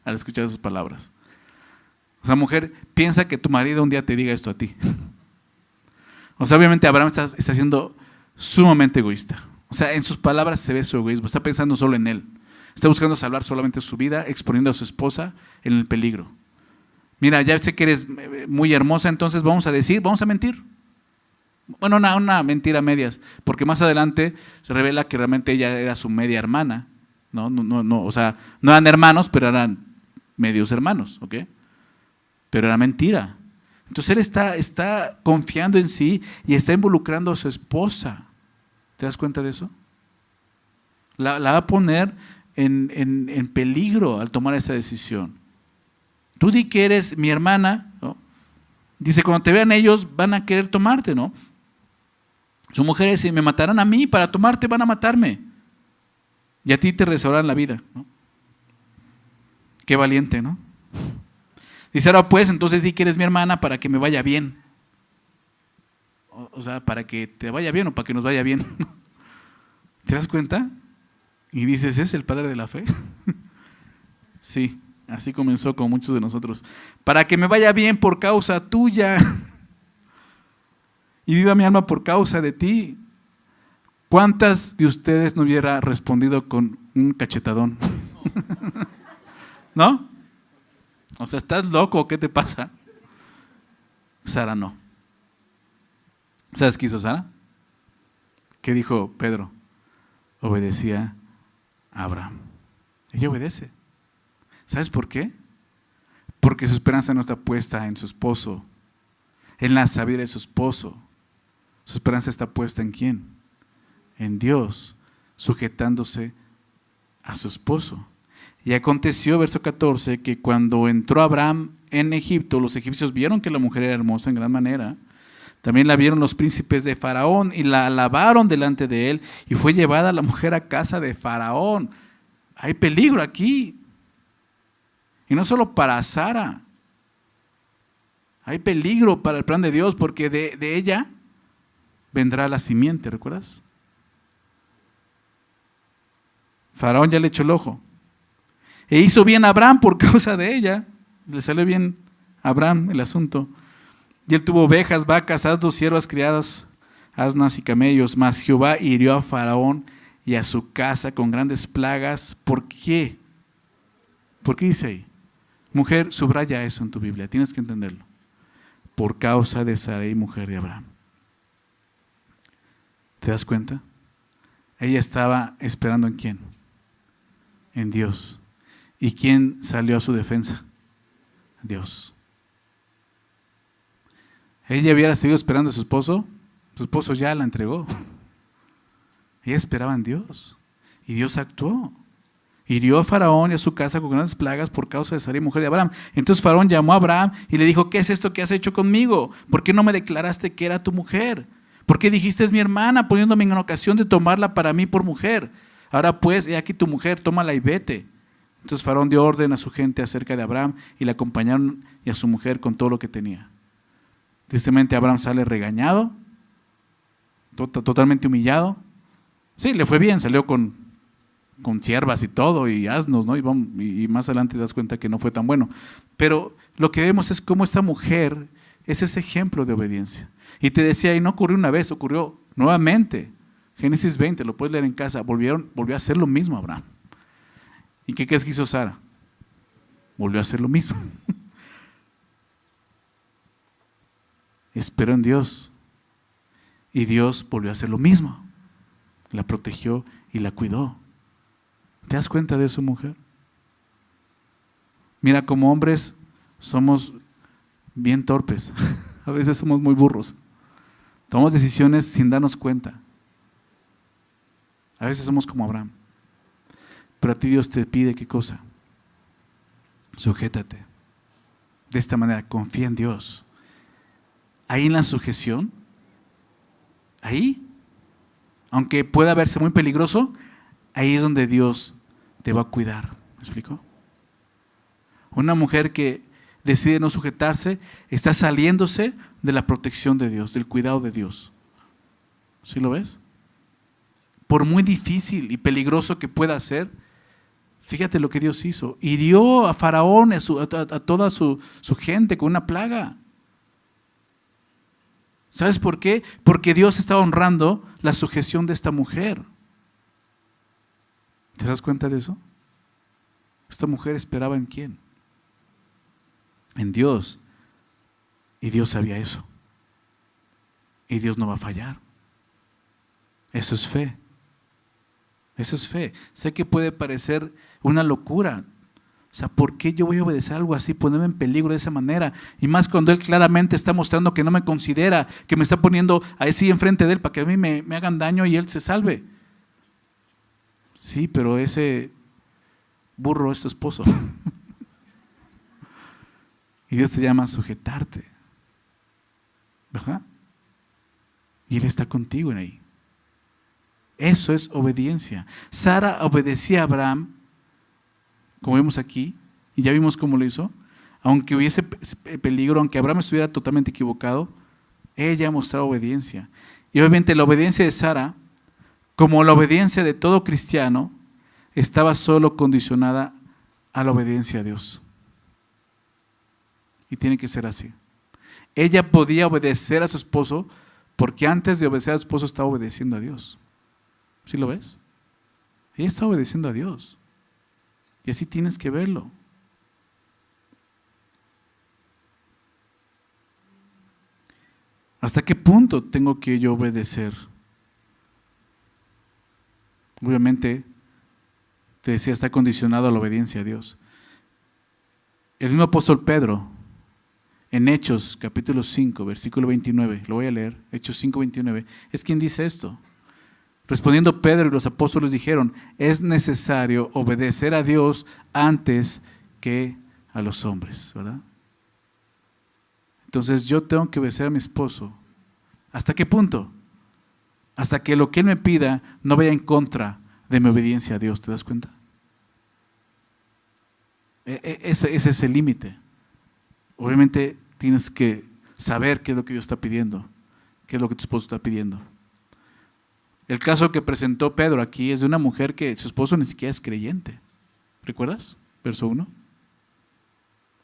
al escuchar esas palabras. O sea, mujer, piensa que tu marido un día te diga esto a ti. O sea, obviamente Abraham está siendo sumamente egoísta. O sea, en sus palabras se ve su egoísmo. Está pensando solo en él. Está buscando salvar solamente su vida, exponiendo a su esposa en el peligro. Mira, ya sé que eres muy hermosa, entonces vamos a mentir. Bueno, una mentira a medias, porque más adelante se revela que realmente ella era su media hermana. No, o sea, no eran hermanos, pero eran medios hermanos, ¿ok? Pero era mentira. Entonces él está confiando en sí y está involucrando a su esposa. ¿Te das cuenta de eso? La va a poner en peligro al tomar esa decisión. Tú di que eres mi hermana, ¿no? Dice, cuando te vean ellos van a querer tomarte, ¿no? Su mujer dice, me matarán a mí, para tomarte van a matarme. Y a ti te restaurarán la vida, ¿no? Qué valiente, ¿no? Dice, ahora pues, entonces di que eres mi hermana para que me vaya bien. O sea, para que te vaya bien o para que nos vaya bien. ¿Te das cuenta? Y dices, ¿es el padre de la fe? Sí, así comenzó con muchos de nosotros. Para que me vaya bien por causa tuya y viva mi alma por causa de ti. ¿Cuántas de ustedes no hubiera respondido con un cachetadón? ¿No? O sea, ¿estás loco? ¿Qué te pasa? Sara no. ¿Sabes qué hizo Sara? ¿Qué dijo Pedro? Obedecía a Abraham. Ella obedece. ¿Sabes por qué? Porque su esperanza no está puesta en su esposo, en la sabiduría de su esposo. Su esperanza está puesta ¿en quién? En Dios, sujetándose a su esposo. Y aconteció, verso 14, que cuando entró Abraham en Egipto, los egipcios vieron que la mujer era hermosa en gran manera. También la vieron los príncipes de Faraón y la alabaron delante de él, y fue llevada la mujer a casa de Faraón. Hay peligro aquí. Y no solo para Sara. Hay peligro para el plan de Dios, porque de ella vendrá la simiente, ¿recuerdas? Faraón ya le echó el ojo. E hizo bien a Abraham por causa de ella. Le salió bien a Abraham el asunto. Y él tuvo ovejas, vacas, asnos, siervas criadas, asnas y camellos. Mas Jehová hirió a Faraón y a su casa con grandes plagas. ¿Por qué? ¿Por qué dice ahí? Mujer, subraya eso en tu Biblia, tienes que entenderlo. Por causa de Sarai, mujer de Abraham. ¿Te das cuenta? Ella estaba esperando ¿en quién? En Dios. ¿Y quién salió a su defensa? Dios. Ella hubiera seguido esperando a su esposo ya la entregó. Ella esperaba en Dios y Dios actuó. Hirió a Faraón y a su casa con grandes plagas por causa de Sarai, mujer de Abraham. Entonces Faraón llamó a Abraham y le dijo, ¿qué es esto que has hecho conmigo? ¿Por qué no me declaraste que era tu mujer? ¿Por qué dijiste es mi hermana, poniéndome en ocasión de tomarla para mí por mujer? Ahora pues, he aquí tu mujer, tómala y vete. Entonces Faraón dio orden a su gente acerca de Abraham y le acompañaron y a su mujer con todo lo que tenía. Tristemente Abraham sale regañado, totalmente humillado. Sí, le fue bien, salió con siervas y todo y asnos, ¿no? Y más adelante te das cuenta que no fue tan bueno. Pero lo que vemos es cómo esta mujer es ese ejemplo de obediencia. Y te decía, y no ocurrió una vez, ocurrió nuevamente. Génesis 20, lo puedes leer en casa, volvió a hacer lo mismo Abraham. ¿Y qué crees que hizo Sara? Volvió a hacer lo mismo. Esperó en Dios. Y Dios volvió a hacer lo mismo. La protegió y la cuidó. ¿Te das cuenta de eso, mujer? Mira, como hombres somos bien torpes. A veces somos muy burros. Tomamos decisiones sin darnos cuenta. A veces somos como Abraham. Pero a ti Dios te pide ¿qué cosa? Sujétate. De esta manera, confía en Dios. Ahí en la sujeción, ahí, aunque pueda verse muy peligroso, ahí es donde Dios te va a cuidar. ¿Me explico? Una mujer que decide no sujetarse está saliéndose de la protección de Dios, del cuidado de Dios. ¿Sí lo ves? Por muy difícil y peligroso que pueda ser, fíjate lo que Dios hizo. Hirió a Faraón, a toda su gente con una plaga. ¿Sabes por qué? Porque Dios estaba honrando la sujeción de esta mujer. ¿Te das cuenta de eso? Esta mujer esperaba ¿en quién? En Dios. Y Dios sabía eso. Y Dios no va a fallar. Eso es fe. Eso es fe. Sé que puede parecer una locura. O sea, ¿por qué yo voy a obedecer algo así, ponerme en peligro de esa manera? Y más cuando Él claramente está mostrando que no me considera, que me está poniendo así enfrente de Él para que a mí me hagan daño y Él se salve. Sí, pero ese burro es tu esposo. Y Dios te llama a sujetarte, ¿verdad? Y Él está contigo en ahí. Eso es obediencia. Sara obedecía a Abraham, como vemos aquí, y ya vimos cómo lo hizo. Aunque hubiese peligro, aunque Abraham estuviera totalmente equivocado, ella mostraba obediencia. Y obviamente la obediencia de Sara, como la obediencia de todo cristiano, estaba solo condicionada a la obediencia a Dios. Y tiene que ser así. Ella podía obedecer a su esposo porque antes de obedecer a su esposo estaba obedeciendo a Dios. ¿Sí lo ves? Ella está obedeciendo a Dios. Y así tienes que verlo. ¿Hasta qué punto tengo que yo obedecer? Obviamente, te decía, está condicionado a la obediencia a Dios. El mismo apóstol Pedro, en Hechos capítulo 5, versículo 29, lo voy a leer, Hechos 5, 29, es quien dice esto. Respondiendo Pedro y los apóstoles dijeron, es necesario obedecer a Dios antes que a los hombres, ¿verdad? Entonces yo tengo que obedecer a mi esposo. ¿Hasta qué punto? Hasta que lo que él me pida no vaya en contra de mi obediencia a Dios, ¿te das cuenta? Ese es el límite. Obviamente tienes que saber qué es lo que Dios está pidiendo, qué es lo que tu esposo está pidiendo. El caso que presentó Pedro aquí es de una mujer que su esposo ni siquiera es creyente. ¿Recuerdas? Verso 1.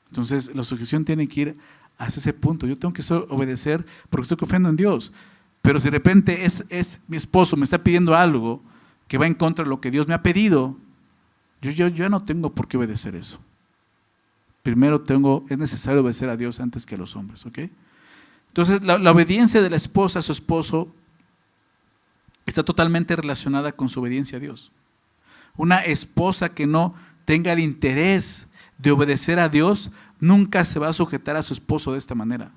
Entonces la sujeción tiene que ir hacia ese punto. Yo tengo que obedecer porque estoy confiando en Dios. Pero si de repente es mi esposo me está pidiendo algo que va en contra de lo que Dios me ha pedido, yo ya no tengo por qué obedecer eso. Primero es necesario obedecer a Dios antes que a los hombres, ¿ok? Entonces la obediencia de la esposa a su esposo está totalmente relacionada con su obediencia a Dios. Una esposa que no tenga el interés de obedecer a Dios nunca se va a sujetar a su esposo de esta manera.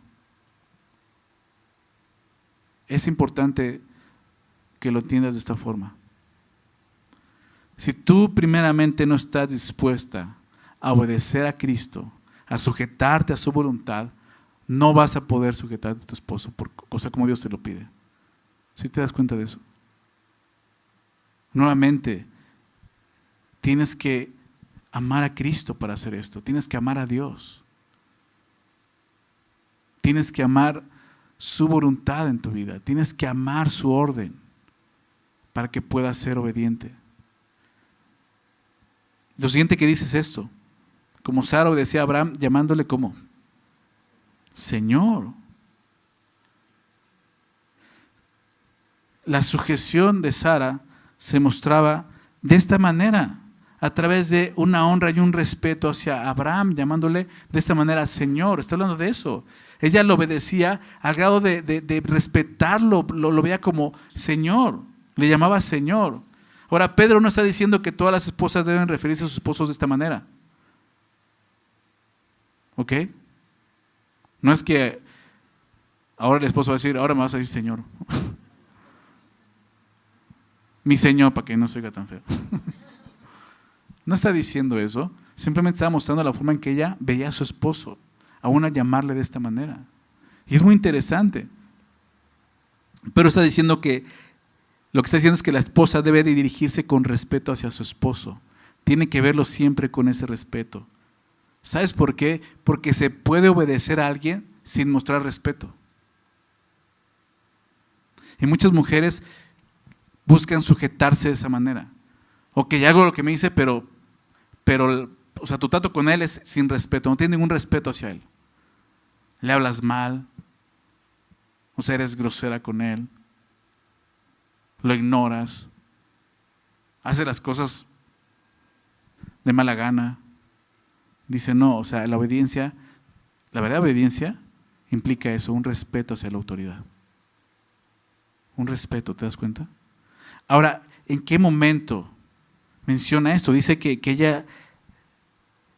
Es importante que lo entiendas de esta forma. Si tú primeramente no estás dispuesta a obedecer a Cristo, a sujetarte a su voluntad, no vas a poder sujetarte a tu esposo por cosa como Dios te lo pide. ¿Sí te das cuenta de eso? Nuevamente, tienes que amar a Cristo para hacer esto. Tienes que amar a Dios. Tienes que amar su voluntad en tu vida. Tienes que amar su orden para que puedas ser obediente. Lo siguiente que dice es esto. Como Sara obedecía a Abraham, llamándole como Señor. La sujeción de Sara se mostraba de esta manera, a través de una honra y un respeto hacia Abraham, llamándole de esta manera Señor. Está hablando de eso. Ella lo obedecía al grado de respetarlo, lo veía como Señor, le llamaba Señor. Ahora, Pedro no está diciendo que todas las esposas deben referirse a sus esposos de esta manera. ¿Ok? No es que ahora el esposo va a decir, ahora me vas a decir Señor. Mi Señor, para que no se oiga tan feo. No está diciendo eso, simplemente está mostrando la forma en que ella veía a su esposo, aún a llamarle de esta manera. Y es muy interesante. Pero está diciendo que lo que está diciendo es que la esposa debe de dirigirse con respeto hacia su esposo. Tiene que verlo siempre con ese respeto. ¿Sabes por qué? Porque se puede obedecer a alguien sin mostrar respeto. Y muchas mujeres buscan sujetarse de esa manera. Ok, ya hago lo que me dice, pero o sea, tu trato con él es sin respeto, no tiene ningún respeto hacia él. Le hablas mal, o sea, eres grosera con él, lo ignoras, hace las cosas de mala gana. Dice, no, o sea, la obediencia, la verdadera obediencia implica eso, un respeto hacia la autoridad. Un respeto, ¿te das cuenta? Ahora, ¿en qué momento menciona esto? Dice que ella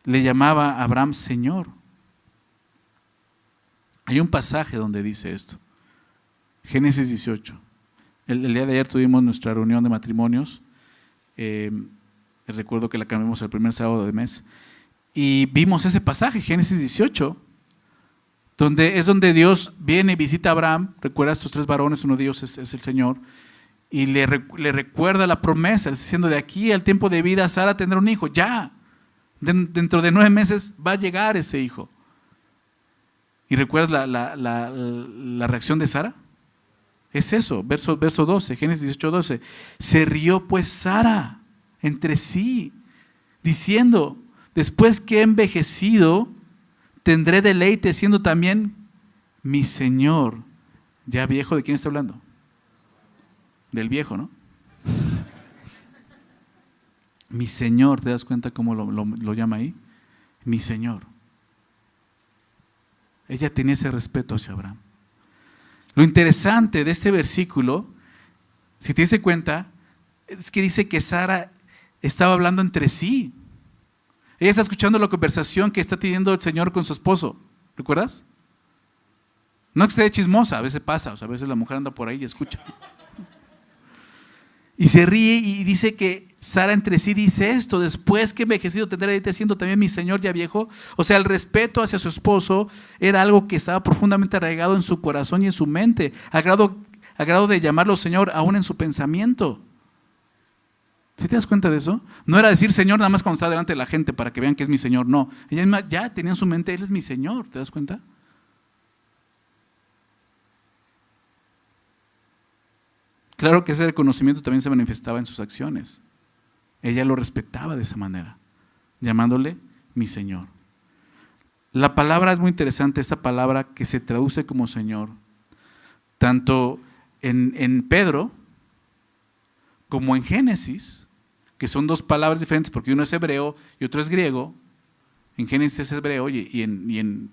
le llamaba a Abraham Señor. Hay un pasaje donde dice esto. Génesis 18. El día de ayer tuvimos nuestra reunión de matrimonios. Les recuerdo que la cambiamos el primer sábado de mes. Y vimos ese pasaje, Génesis 18, donde Dios viene y visita a Abraham. Recuerda, estos 3 varones, uno de ellos es el Señor. Y le recuerda la promesa, diciendo: de aquí al tiempo de vida Sara tendrá un hijo. Ya, dentro de 9 meses va a llegar ese hijo. ¿Y recuerdas la reacción de Sara? Es eso, verso 12, Génesis 18, 12. Se rió pues Sara entre sí, diciendo: después que he envejecido, tendré deleite siendo también mi Señor ya viejo. ¿De quién está hablando? Del viejo, ¿no? Mi Señor, ¿te das cuenta cómo lo llama ahí? Mi Señor. Ella tenía ese respeto hacia Abraham. Lo interesante de este versículo, si te das cuenta, es que dice que Sara estaba hablando entre sí. Ella está escuchando la conversación que está teniendo el Señor con su esposo. ¿Recuerdas? No que esté chismosa, a veces pasa, a veces la mujer anda por ahí y escucha. Y se ríe y dice que Sara entre sí dice esto: después que envejecido tendré deleite siendo también mi Señor ya viejo. O sea, el respeto hacia su esposo era algo que estaba profundamente arraigado en su corazón y en su mente, al grado de llamarlo Señor aún en su pensamiento. ¿Sí te das cuenta de eso? No era decir Señor nada más cuando está delante de la gente para que vean que es mi Señor, no. Ella misma ya tenía en su mente: Él es mi Señor. ¿Te das cuenta? Claro que ese reconocimiento también se manifestaba en sus acciones. Ella lo respetaba de esa manera, llamándole mi Señor. La palabra es muy interesante, esta palabra que se traduce como Señor, tanto en Pedro como en Génesis, que son 2 palabras diferentes porque uno es hebreo y otro es griego. En Génesis es hebreo y en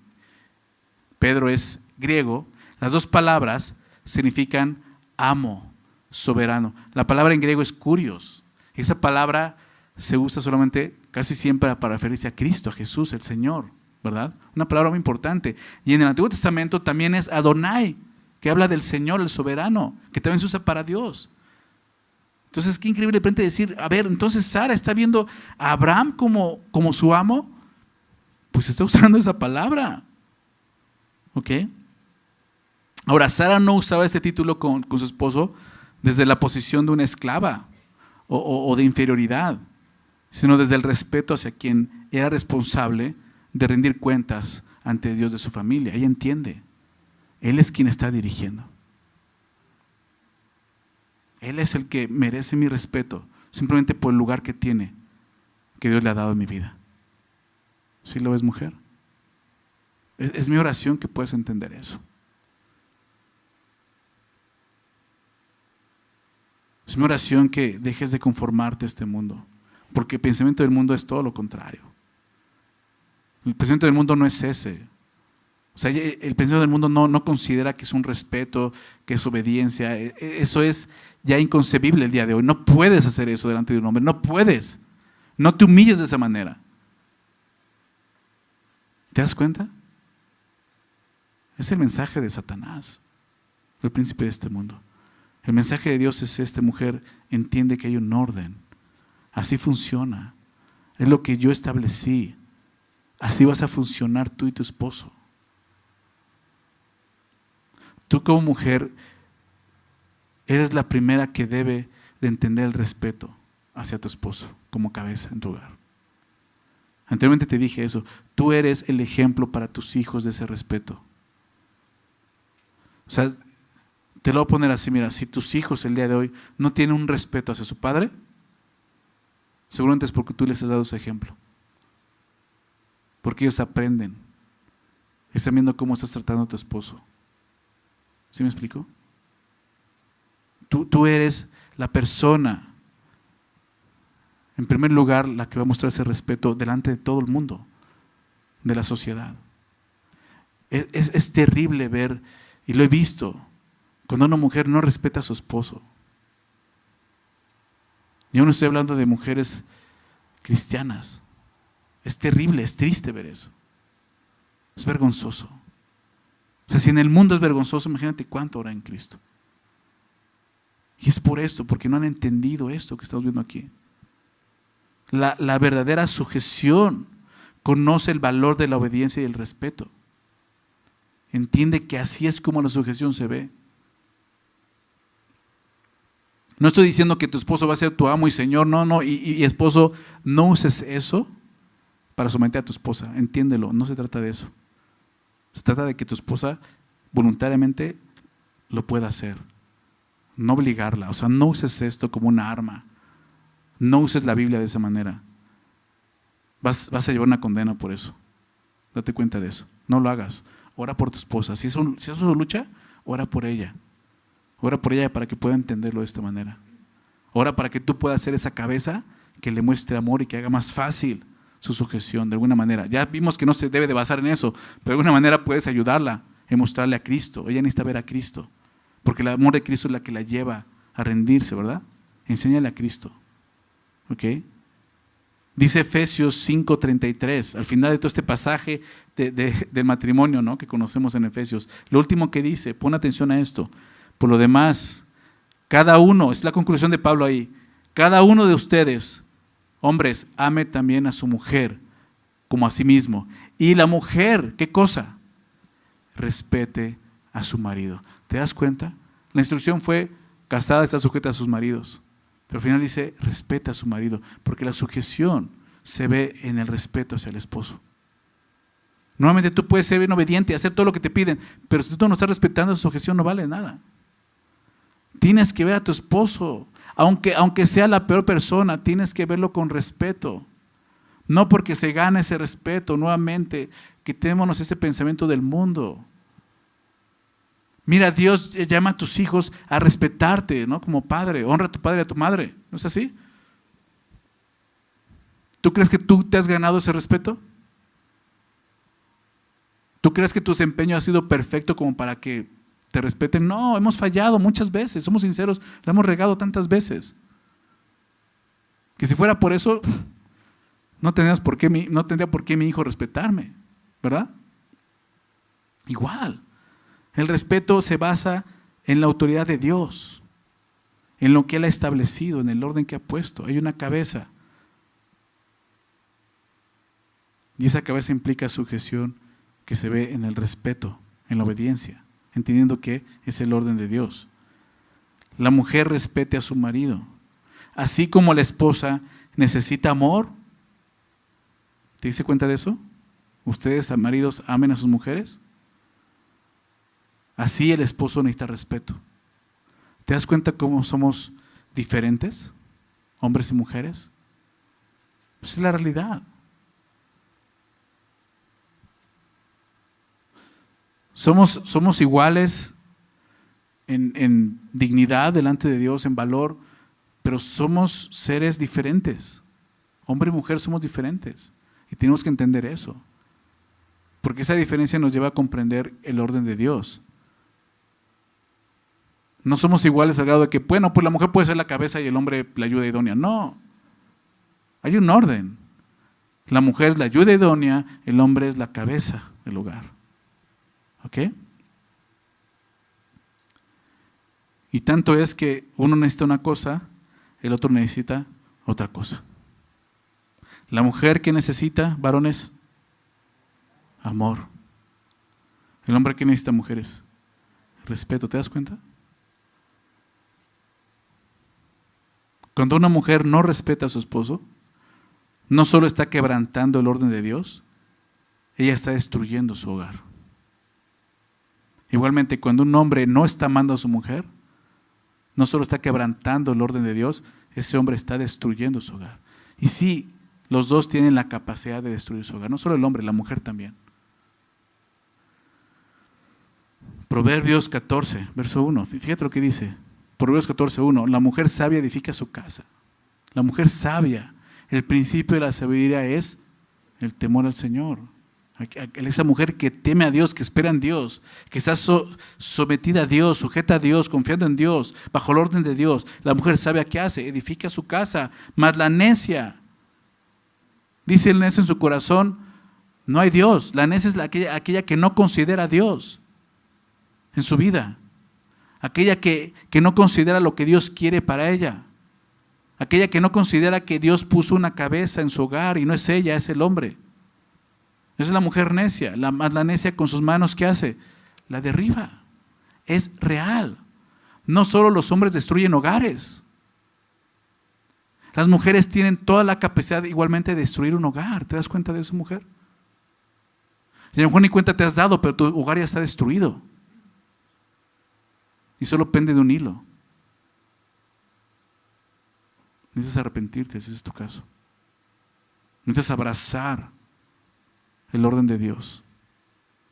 Pedro es griego. Las 2 palabras significan amo, soberano. La palabra en griego es kurios. Esa palabra se usa solamente, casi siempre, para referirse a Cristo, a Jesús, el Señor, ¿verdad? Una palabra muy importante. Y en el Antiguo Testamento también es Adonai, que habla del Señor, el soberano, que también se usa para Dios. Entonces, qué increíble de repente decir: a ver, entonces Sara está viendo a Abraham como su amo. Pues está usando esa palabra. ¿Ok? Ahora, Sara no usaba este título con su esposo desde la posición de una esclava o de inferioridad, sino desde el respeto hacia quien era responsable de rendir cuentas ante Dios de su familia. Ella entiende: Él es quien está dirigiendo. Él es el que merece mi respeto, simplemente por el lugar que tiene, que Dios le ha dado en mi vida. ¿Sí lo ves, mujer? Es mi oración que puedas entender eso. Es mi oración que dejes de conformarte a este mundo, porque el pensamiento del mundo es todo lo contrario. El pensamiento del mundo no es ese. O sea, el pensamiento del mundo no considera que es un respeto, que es obediencia. Eso es ya inconcebible el día de hoy. No puedes hacer eso delante de un hombre, no puedes. No te humilles de esa manera. ¿Te das cuenta? Es el mensaje de Satanás, el príncipe de este mundo. El mensaje de Dios es este: mujer, entiende que hay un orden. Así funciona. Es lo que yo establecí. Así vas a funcionar tú y tu esposo. Tú como mujer eres la primera que debe de entender el respeto hacia tu esposo como cabeza en tu hogar. Anteriormente te dije eso. Tú eres el ejemplo para tus hijos de ese respeto. O sea, te lo voy a poner así: mira, si tus hijos el día de hoy no tienen un respeto hacia su padre, seguramente es porque tú les has dado ese ejemplo. Porque ellos aprenden. Están viendo cómo estás tratando a tu esposo. ¿Sí me explico? Tú eres la persona, en primer lugar, la que va a mostrar ese respeto delante de todo el mundo, de la sociedad. Es terrible ver, y lo he visto, cuando una mujer no respeta a su esposo. Yo no estoy hablando de mujeres cristianas. Es terrible, es triste ver eso. Es vergonzoso. O sea, si en el mundo es vergonzoso, imagínate cuánto ahora en Cristo. Y es por esto, porque no han entendido esto que estamos viendo aquí. La verdadera sujeción conoce el valor de la obediencia y el respeto. Entiende que así es como la sujeción se ve. No estoy diciendo que tu esposo va a ser tu amo y señor, no, y esposo, no uses eso para someter a tu esposa, entiéndelo, no se trata de eso. Se trata de que tu esposa voluntariamente lo pueda hacer, no obligarla, o sea, no uses esto como una arma, no uses la Biblia de esa manera. Vas a llevar una condena por eso, date cuenta de eso, no lo hagas, ora por tu esposa, si eso es su lucha, ora por ella. Ora por ella para que pueda entenderlo de esta manera. Ora para que tú puedas ser esa cabeza que le muestre amor y que haga más fácil su sujeción de alguna manera. Ya vimos que no se debe de basar en eso, pero de alguna manera puedes ayudarla en mostrarle a Cristo. Ella necesita ver a Cristo, porque el amor de Cristo es la que la lleva a rendirse, ¿verdad? Enséñale a Cristo. ¿Ok? Dice Efesios 5:33, al final de todo este pasaje del matrimonio, ¿no?, que conocemos en Efesios. Lo último que dice, pon atención a esto. Por lo demás, cada uno, es la conclusión de Pablo ahí, cada uno de ustedes, hombres, ame también a su mujer como a sí mismo. Y la mujer, ¿qué cosa? Respete a su marido. ¿Te das cuenta? La instrucción fue, casada está sujeta a sus maridos. Pero al final dice, respeta a su marido, porque la sujeción se ve en el respeto hacia el esposo. Nuevamente tú puedes ser bien obediente y hacer todo lo que te piden, pero si tú no estás respetando esa sujeción no vale nada. Tienes que ver a tu esposo, aunque sea la peor persona, tienes que verlo con respeto. No porque se gane ese respeto, nuevamente, quitémonos ese pensamiento del mundo. Mira, Dios llama a tus hijos a respetarte, ¿no? Como padre, honra a tu padre y a tu madre, ¿no es así? ¿Tú crees que tú te has ganado ese respeto? ¿Tú crees que tu desempeño ha sido perfecto como para que te respeten? No, hemos fallado muchas veces, somos sinceros, la hemos regado tantas veces. Que si fuera por eso, no tendría por qué mi hijo respetarme, ¿verdad? Igual, el respeto se basa en la autoridad de Dios, en lo que Él ha establecido, en el orden que ha puesto. Hay una cabeza. Y esa cabeza implica sujeción que se ve en el respeto, en la obediencia, entendiendo que es el orden de Dios. La mujer respete a su marido, así como la esposa necesita amor. ¿Te diste cuenta de eso? ¿Ustedes, maridos, amen a sus mujeres? Así el esposo necesita respeto. ¿Te das cuenta cómo somos diferentes, hombres y mujeres? Esa es la realidad. Somos iguales en dignidad delante de Dios, en valor, pero somos seres diferentes. Hombre y mujer somos diferentes y tenemos que entender eso, porque esa diferencia nos lleva a comprender el orden de Dios. No somos iguales al grado de que, bueno, pues la mujer puede ser la cabeza y el hombre la ayuda idónea. No, hay un orden. La mujer es la ayuda idónea, el hombre es la cabeza del hogar. ¿Ok? Y tanto es que uno necesita una cosa, el otro necesita otra cosa. La mujer, ¿qué necesita, varones? Amor. El hombre, ¿qué necesita, mujeres? Respeto. ¿Te das cuenta? Cuando una mujer no respeta a su esposo, no solo está quebrantando el orden de Dios, ella está destruyendo su hogar. Igualmente, cuando un hombre no está amando a su mujer, no solo está quebrantando el orden de Dios, ese hombre está destruyendo su hogar. Y sí, los dos tienen la capacidad de destruir su hogar, no solo el hombre, la mujer también. Proverbios 14, verso 1, fíjate lo que dice. Proverbios 14, 1, la mujer sabia edifica su casa. La mujer sabia, el principio de la sabiduría es el temor al Señor. Esa mujer que teme a Dios, que espera en Dios, que está sometida a Dios, sujeta a Dios, confiando en Dios, bajo el orden de Dios. La mujer sabia, ¿qué hace? Edifica su casa. Mas la necia, dice el necio en su corazón, no hay Dios. La necia es aquella que no considera a Dios en su vida. Aquella que no considera lo que Dios quiere para ella. aquella que no considera que Dios puso una cabeza en su hogar y no es ella, es el hombre. Es la mujer necia, la necia con sus manos, ¿qué hace? La derriba. Es real. No solo los hombres destruyen hogares. Las mujeres tienen toda la capacidad igualmente de destruir un hogar. ¿Te das cuenta de eso, mujer? Y a lo mejor ni cuenta te has dado, pero tu hogar ya está destruido. Y solo pende de un hilo. Necesitas arrepentirte, si ese es tu caso. Necesitas abrazar el orden de Dios.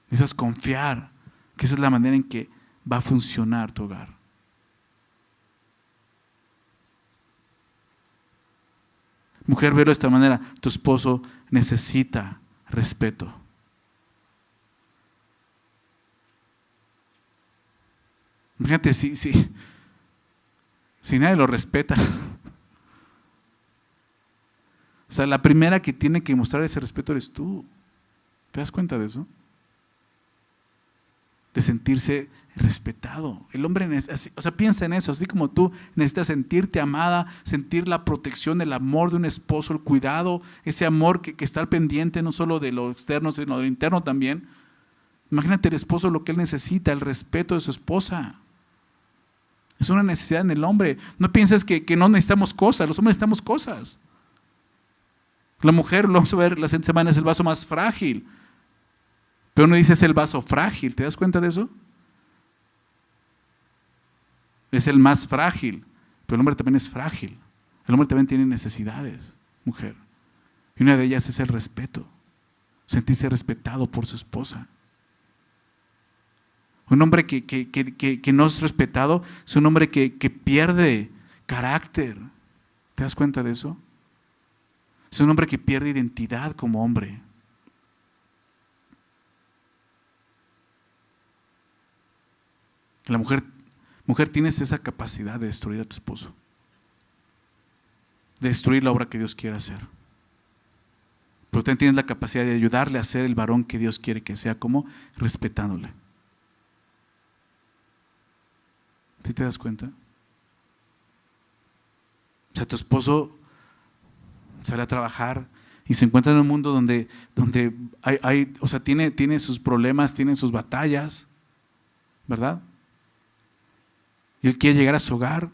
Necesitas confiar que esa es la manera en que va a funcionar tu hogar. Mujer, velo de esta manera. Tu esposo necesita respeto. Imagínate si nadie lo respeta. O sea, la primera que tiene que mostrar ese respeto eres tú. ¿Te das cuenta de eso? De sentirse respetado. El hombre piensa en eso, así como tú necesitas sentirte amada, sentir la protección, el amor de un esposo, el cuidado, ese amor que está al pendiente no solo de lo externo, sino de lo interno también. Imagínate el esposo lo que él necesita, el respeto de su esposa. Es una necesidad en el hombre. No pienses que no necesitamos cosas, los hombres necesitamos cosas. La mujer, lo vamos a ver la siguiente semana, es el vaso más frágil. Pero no dice es el vaso frágil, ¿te das cuenta de eso? Es el más frágil, pero el hombre también es frágil. El hombre también tiene necesidades, mujer. Y una de ellas es el respeto, sentirse respetado por su esposa. Un hombre que no es respetado es un hombre que pierde carácter. ¿Te das cuenta de eso? Es un hombre que pierde identidad como hombre. La mujer tienes esa capacidad de destruir a tu esposo, de destruir la obra que Dios quiere hacer. Pero también tienes la capacidad de ayudarle a ser el varón que Dios quiere que sea, como respetándole. ¿Sí te das cuenta? O sea, tu esposo sale a trabajar y se encuentra en un mundo donde tiene sus problemas, tiene sus batallas, ¿verdad? Y él quiere llegar a su hogar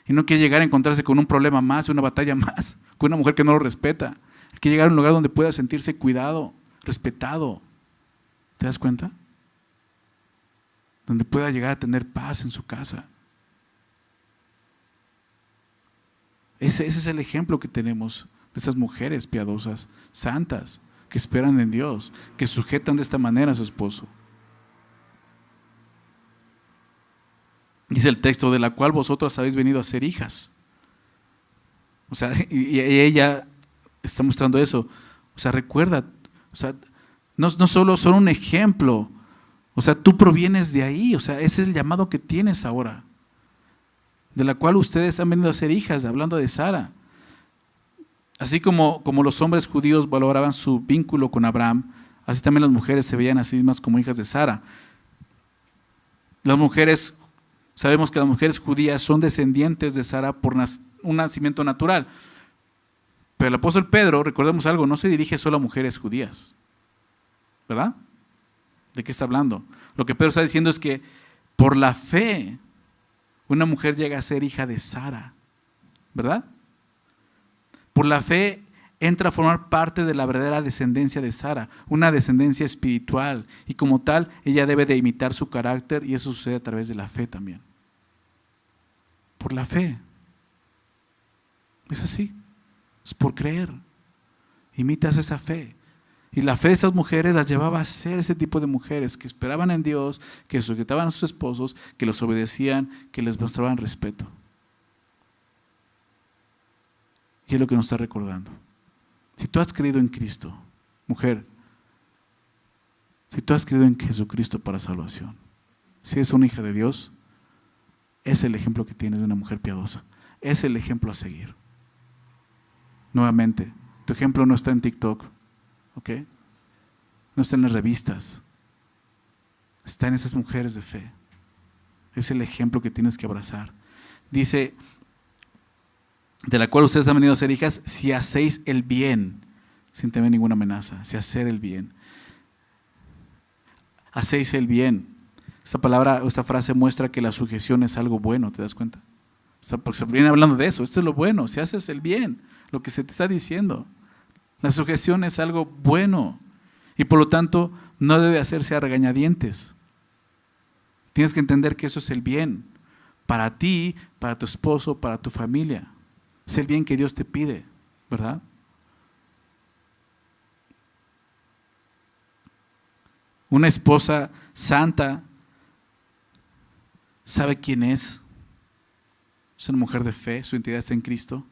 y no quiere llegar a encontrarse con un problema más, una batalla más, con una mujer que no lo respeta. Él quiere llegar a un lugar donde pueda sentirse cuidado, respetado. ¿Te das cuenta? Donde pueda llegar a tener paz en su casa. Ese es el ejemplo que tenemos de esas mujeres piadosas, santas, que esperan en Dios, que sujetan de esta manera a su esposo. Dice el texto, de la cual vosotros habéis venido a ser hijas. O sea, y ella está mostrando eso. O sea, recuerda, o sea, no solo son un ejemplo, o sea, tú provienes de ahí, o sea, ese es el llamado que tienes ahora. De la cual ustedes han venido a ser hijas, hablando de Sara. Así como los hombres judíos valoraban su vínculo con Abraham, así también las mujeres se veían a sí mismas como hijas de Sara. Las mujeres, sabemos que las mujeres judías son descendientes de Sara por un nacimiento natural. Pero el apóstol Pedro, recordemos algo, no se dirige solo a mujeres judías. ¿Verdad? ¿De qué está hablando? Lo que Pedro está diciendo es que por la fe una mujer llega a ser hija de Sara. ¿Verdad? Por la fe entra a formar parte de la verdadera descendencia de Sara, una descendencia espiritual, y como tal ella debe de imitar su carácter, y eso sucede a través de la fe también. Por la fe. Es así, es por creer. Imitas esa fe. Y la fe de esas mujeres las llevaba a ser ese tipo de mujeres que esperaban en Dios, que sujetaban a sus esposos, que los obedecían, que les mostraban respeto. Y es lo que nos está recordando. Si tú has creído en Cristo, mujer, si tú has creído en Jesucristo para salvación, si eres una hija de Dios, es el ejemplo que tienes de una mujer piadosa. Es el ejemplo a seguir. Nuevamente, tu ejemplo no está en TikTok, ¿ok? No está en las revistas. Está en esas mujeres de fe. Es el ejemplo que tienes que abrazar. Dice de la cual ustedes han venido a ser hijas, si hacéis el bien, sin temer ninguna amenaza, si hacer el bien. Hacéis el bien. Esta frase muestra que la sujeción es algo bueno, ¿te das cuenta? Porque se viene hablando de eso, esto es lo bueno, si haces el bien, lo que se te está diciendo. La sujeción es algo bueno y por lo tanto no debe hacerse a regañadientes. Tienes que entender que eso es el bien para ti, para tu esposo, para tu familia. Es el bien que Dios te pide, ¿verdad? Una esposa santa sabe quién es una mujer de fe, su identidad está en Cristo,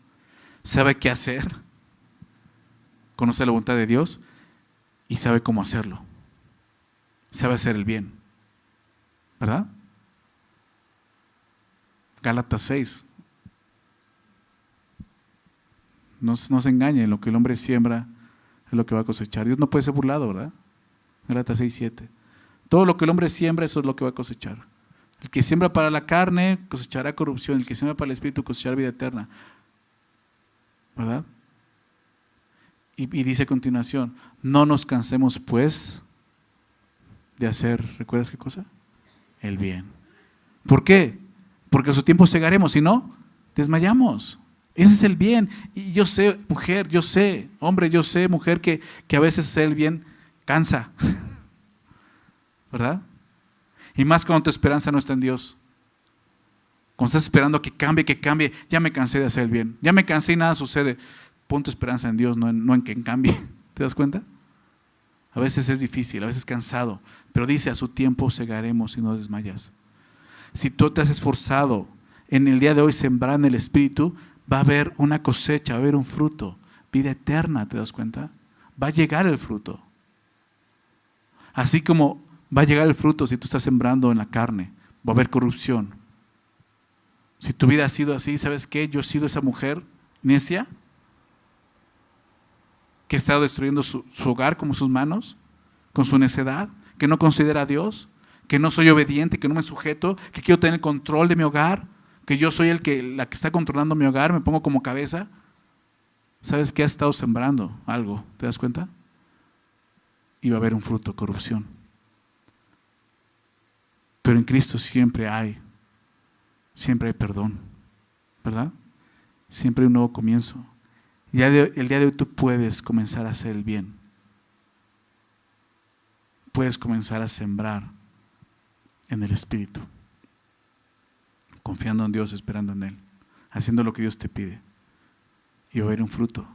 sabe qué hacer, conoce la voluntad de Dios y sabe cómo hacerlo, sabe hacer el bien, ¿verdad? Gálatas 6. No se engañen, lo que el hombre siembra es lo que va a cosechar. Dios no puede ser burlado, ¿verdad? Gálatas 6:7. Todo lo que el hombre siembra, eso es lo que va a cosechar. El que siembra para la carne cosechará corrupción, el que siembra para el espíritu cosechará vida eterna, ¿verdad? Y dice a continuación, no nos cansemos pues de hacer, ¿recuerdas qué cosa? El bien. ¿Por qué? Porque a su tiempo segaremos, si no, desmayamos. Ese es el bien. Y yo sé, mujer, yo sé, hombre, yo sé, mujer, que a veces hacer el bien cansa, ¿verdad? Y más cuando tu esperanza no está en Dios. Cuando estás esperando que cambie, ya me cansé de hacer el bien, ya me cansé y nada sucede. Pon tu esperanza en Dios, no en que cambie. ¿Te das cuenta? A veces es difícil, a veces es cansado, pero dice, a su tiempo segaremos y no desmayas. Si tú te has esforzado en el día de hoy sembrar en el Espíritu, va a haber una cosecha, va a haber un fruto, vida eterna, ¿te das cuenta? Va a llegar el fruto. Así como va a llegar el fruto si tú estás sembrando en la carne, va a haber corrupción. Si tu vida ha sido así, ¿sabes qué? Yo he sido esa mujer necia que ha estado destruyendo su hogar con sus manos, con su necedad, que no considera a Dios, que no soy obediente, que no me sujeto, que quiero tener control de mi hogar, que yo soy la que está controlando mi hogar, me pongo como cabeza. ¿Sabes qué? Has estado sembrando algo, ¿te das cuenta? Y va a haber un fruto, corrupción. Pero en Cristo siempre hay perdón, ¿verdad? Siempre hay un nuevo comienzo. El día de hoy tú puedes comenzar a hacer el bien. Puedes comenzar a sembrar en el Espíritu, confiando en Dios, esperando en Él, haciendo lo que Dios te pide. Y va a haber un fruto.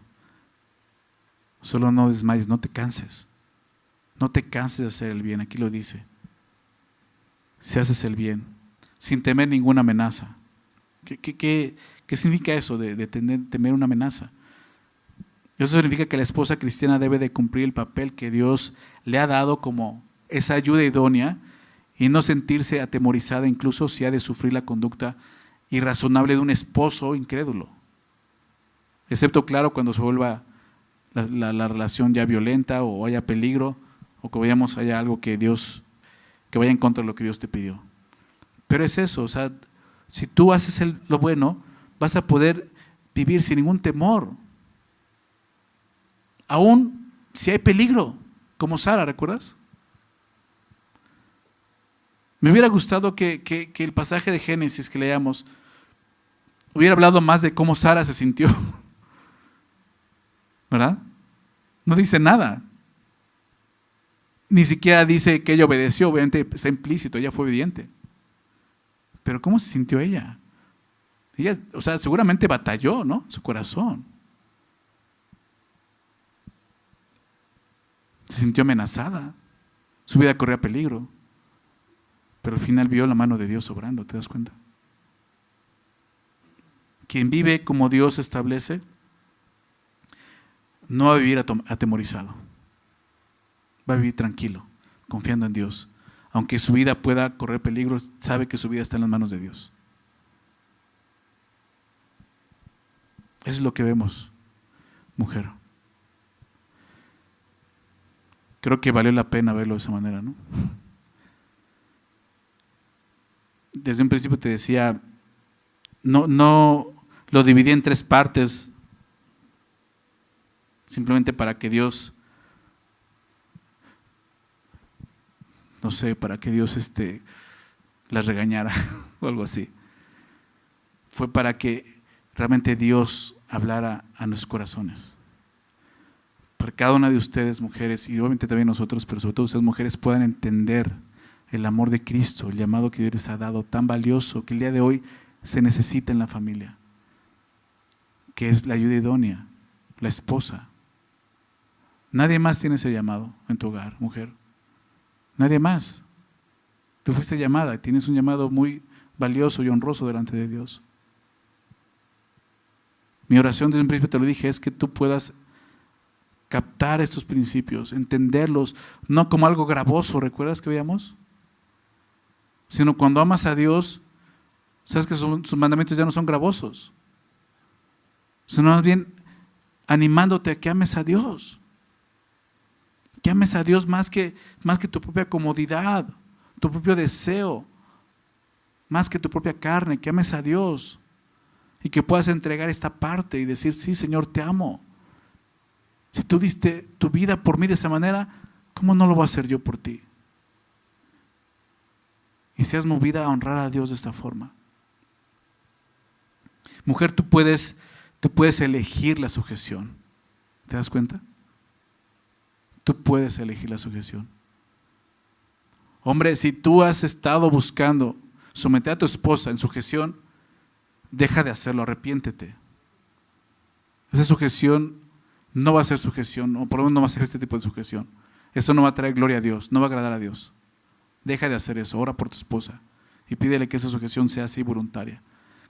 Solo no desmayes, no te canses. No te canses de hacer el bien, aquí lo dice. Si haces el bien, sin temer ninguna amenaza. ¿Qué significa eso de temer una amenaza? Eso significa que la esposa cristiana debe de cumplir el papel que Dios le ha dado como esa ayuda idónea y no sentirse atemorizada incluso si ha de sufrir la conducta irrazonable de un esposo incrédulo. Excepto, claro, cuando se vuelva la relación ya violenta o haya peligro o que haya algo que vaya en contra de lo que Dios te pidió. Pero es eso, o sea, si tú haces lo bueno, vas a poder vivir sin ningún temor. Aún si hay peligro, como Sara, ¿recuerdas? Me hubiera gustado que el pasaje de Génesis que leamos hubiera hablado más de cómo Sara se sintió, ¿verdad? No dice nada. Ni siquiera dice que ella obedeció, obviamente está implícito, ella fue obediente. Pero ¿cómo se sintió ella? Ella, o sea, seguramente batalló, ¿no? Su corazón. Se sintió amenazada. Su vida corría peligro. Pero al final vio la mano de Dios obrando, ¿te das cuenta? Quien vive como Dios establece, no va a vivir atemorizado. Va a vivir tranquilo, confiando en Dios. Aunque su vida pueda correr peligro, sabe que su vida está en las manos de Dios. Eso es lo que vemos, mujer. Creo que valió la pena verlo de esa manera, ¿no? Desde un principio te decía, no, Lo dividí en 3 partes, simplemente para que Dios, no sé, para que Dios las regañara o algo así. Fue para que realmente Dios hablara a nuestros corazones. Para que cada una de ustedes, mujeres, y obviamente también nosotros, pero sobre todo ustedes, mujeres, puedan entender el amor de Cristo, el llamado que Dios les ha dado, tan valioso, que el día de hoy se necesita en la familia, que es la ayuda idónea, la esposa. Nadie más tiene ese llamado en tu hogar, mujer. Nadie más. Tú fuiste llamada y tienes un llamado muy valioso y honroso delante de Dios. Mi oración desde un principio, te lo dije, es que tú puedas captar estos principios, entenderlos, no como algo gravoso, ¿recuerdas que veíamos? Sino cuando amas a Dios, sabes que sus mandamientos ya no son gravosos, sino más bien animándote a que ames a Dios. Que ames a Dios más que tu propia comodidad, tu propio deseo, más que tu propia carne, que ames a Dios y que puedas entregar esta parte y decir, sí, Señor, te amo. Si tú diste tu vida por mí de esa manera, ¿cómo no lo voy a hacer yo por ti? Y seas movida a honrar a Dios de esta forma. Mujer, tú puedes elegir la sujeción. ¿Te das cuenta? Tú puedes elegir la sujeción. Hombre, si tú has estado buscando someter a tu esposa en sujeción, deja de hacerlo, arrepiéntete. Esa sujeción no va a ser sujeción, o por lo menos no va a ser este tipo de sujeción. Eso no va a traer gloria a Dios, no va a agradar a Dios. Deja de hacer eso, ora por tu esposa y pídele que esa sujeción sea así voluntaria,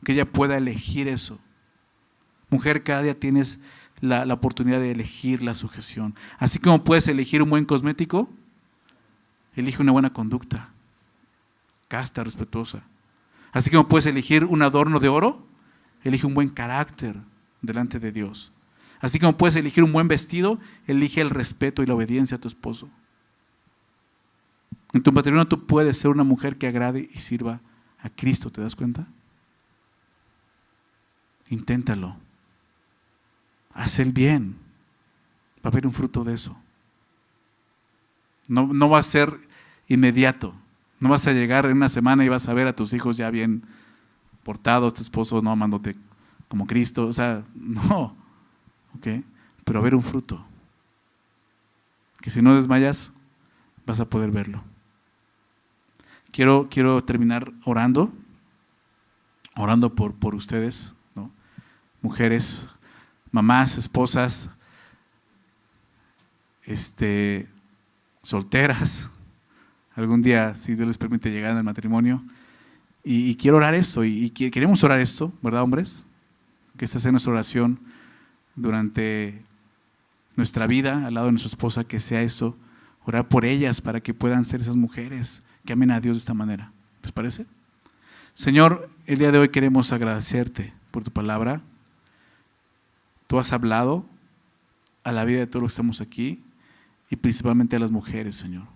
que ella pueda elegir eso. Mujer, cada día tienes la oportunidad de elegir la sujeción. Así como puedes elegir un buen cosmético, elige una buena conducta, casta, respetuosa. Así como puedes elegir un adorno de oro, elige un buen carácter delante de Dios. Así como puedes elegir un buen vestido, elige el respeto y la obediencia a tu esposo. En tu matrimonio tú puedes ser una mujer que agrade y sirva a Cristo, ¿te das cuenta? Inténtalo. Haz el bien. Va a haber un fruto de eso. No va a ser inmediato. No vas a llegar en una semana y vas a ver a tus hijos ya bien portados, tu esposo no amándote como Cristo. O sea, no. ¿Okay? Pero va a haber un fruto. Que si no desmayas, vas a poder verlo. Quiero terminar orando por ustedes, ¿no? Mujeres, mamás, esposas, solteras, algún día, si Dios les permite, llegar al matrimonio. Y quiero orar esto, y queremos orar esto, ¿verdad, hombres? Que esta sea nuestra oración durante nuestra vida, al lado de nuestra esposa, que sea eso, orar por ellas para que puedan ser esas mujeres que amen a Dios de esta manera. ¿Les parece? Señor, el día de hoy queremos agradecerte por tu palabra. Tú has hablado a la vida de todos los que estamos aquí y principalmente a las mujeres, Señor.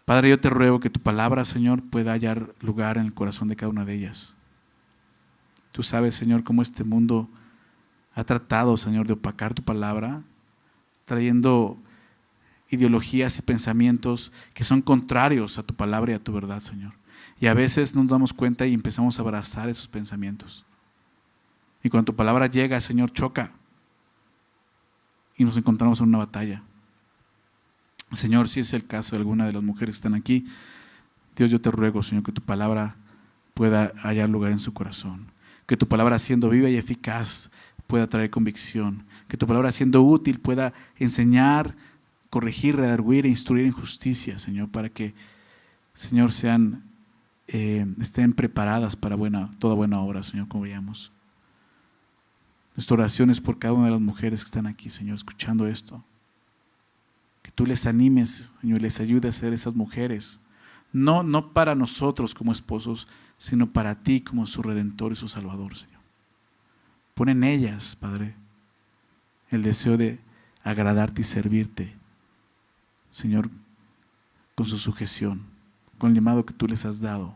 Padre, yo te ruego que tu palabra, Señor, pueda hallar lugar en el corazón de cada una de ellas. Tú sabes, Señor, cómo este mundo ha tratado, Señor, de opacar tu palabra, trayendo ideologías y pensamientos que son contrarios a tu palabra y a tu verdad, Señor. Y a veces nos damos cuenta y empezamos a abrazar esos pensamientos. Y cuando tu palabra llega, Señor, choca y nos encontramos en una batalla. Señor, si es el caso de alguna de las mujeres que están aquí, Dios, yo te ruego, Señor, que tu palabra pueda hallar lugar en su corazón. Que tu palabra, siendo viva y eficaz, pueda traer convicción. Que tu palabra, siendo útil, pueda enseñar, corregir, redarguir e instruir en justicia, Señor, para que, Señor, estén preparadas para toda buena obra, Señor, como veíamos. Nuestra oración es por cada una de las mujeres que están aquí, Señor, escuchando esto. Que tú les animes, Señor, les ayudes a ser esas mujeres. No para nosotros como esposos, sino para ti como su Redentor y su Salvador, Señor. Pon en ellas, Padre, el deseo de agradarte y servirte, Señor, con su sujeción, con el llamado que tú les has dado,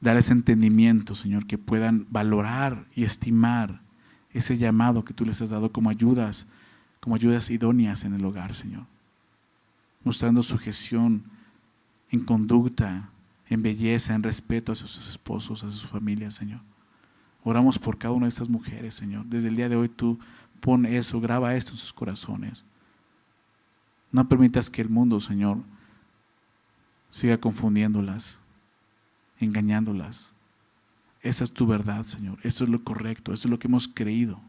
Darles entendimiento, Señor, que puedan valorar y estimar ese llamado que tú les has dado como ayudas idóneas en el hogar, Señor. Mostrando sujeción en conducta, en belleza, en respeto a sus esposos, a sus familias, Señor. Oramos por cada una de estas mujeres, Señor. Desde el día de hoy tú pon eso, graba esto en sus corazones. No permitas que el mundo, Señor, siga confundiéndolas, engañándolas. Esa es tu verdad, Señor. Eso es lo correcto, eso es lo que hemos creído.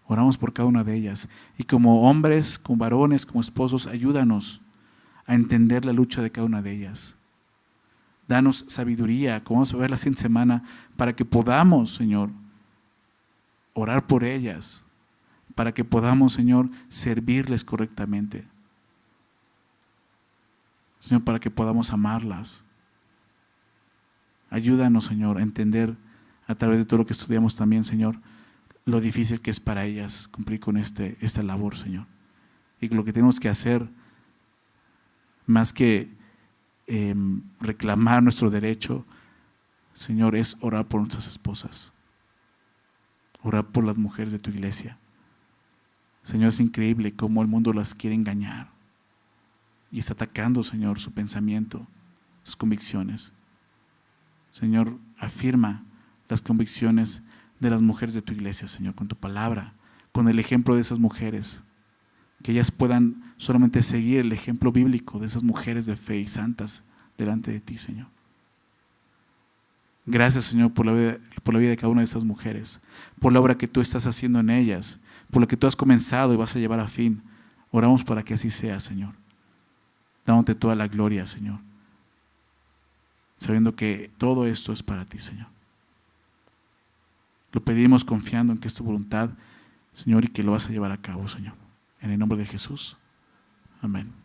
Oramos por cada una de ellas. Y como hombres, como varones, como esposos, ayúdanos a entender la lucha de cada una de ellas. Danos sabiduría, como vamos a ver la siguiente semana, para que podamos, Señor, orar por ellas, para que podamos, Señor, servirles correctamente. Señor, para que podamos amarlas. Ayúdanos, Señor, a entender a través de todo lo que estudiamos también, Señor, lo difícil que es para ellas cumplir con esta labor, Señor. Y lo que tenemos que hacer, más que reclamar nuestro derecho, Señor, es orar por nuestras esposas, orar por las mujeres de tu iglesia. Señor, es increíble cómo el mundo las quiere engañar y está atacando, Señor, su pensamiento, sus convicciones. Señor, afirma las convicciones de las mujeres de tu iglesia, Señor, con tu palabra, con el ejemplo de esas mujeres, que ellas puedan solamente seguir el ejemplo bíblico de esas mujeres de fe y santas delante de ti, Señor. Gracias, Señor, por la vida de cada una de esas mujeres, por la obra que tú estás haciendo en ellas, por lo que tú has comenzado y vas a llevar a fin. Oramos para que así sea, Señor, dándote toda la gloria, Señor, sabiendo que todo esto es para ti, Señor. Lo pedimos confiando en que es tu voluntad, Señor, y que lo vas a llevar a cabo, Señor. En el nombre de Jesús. Amén.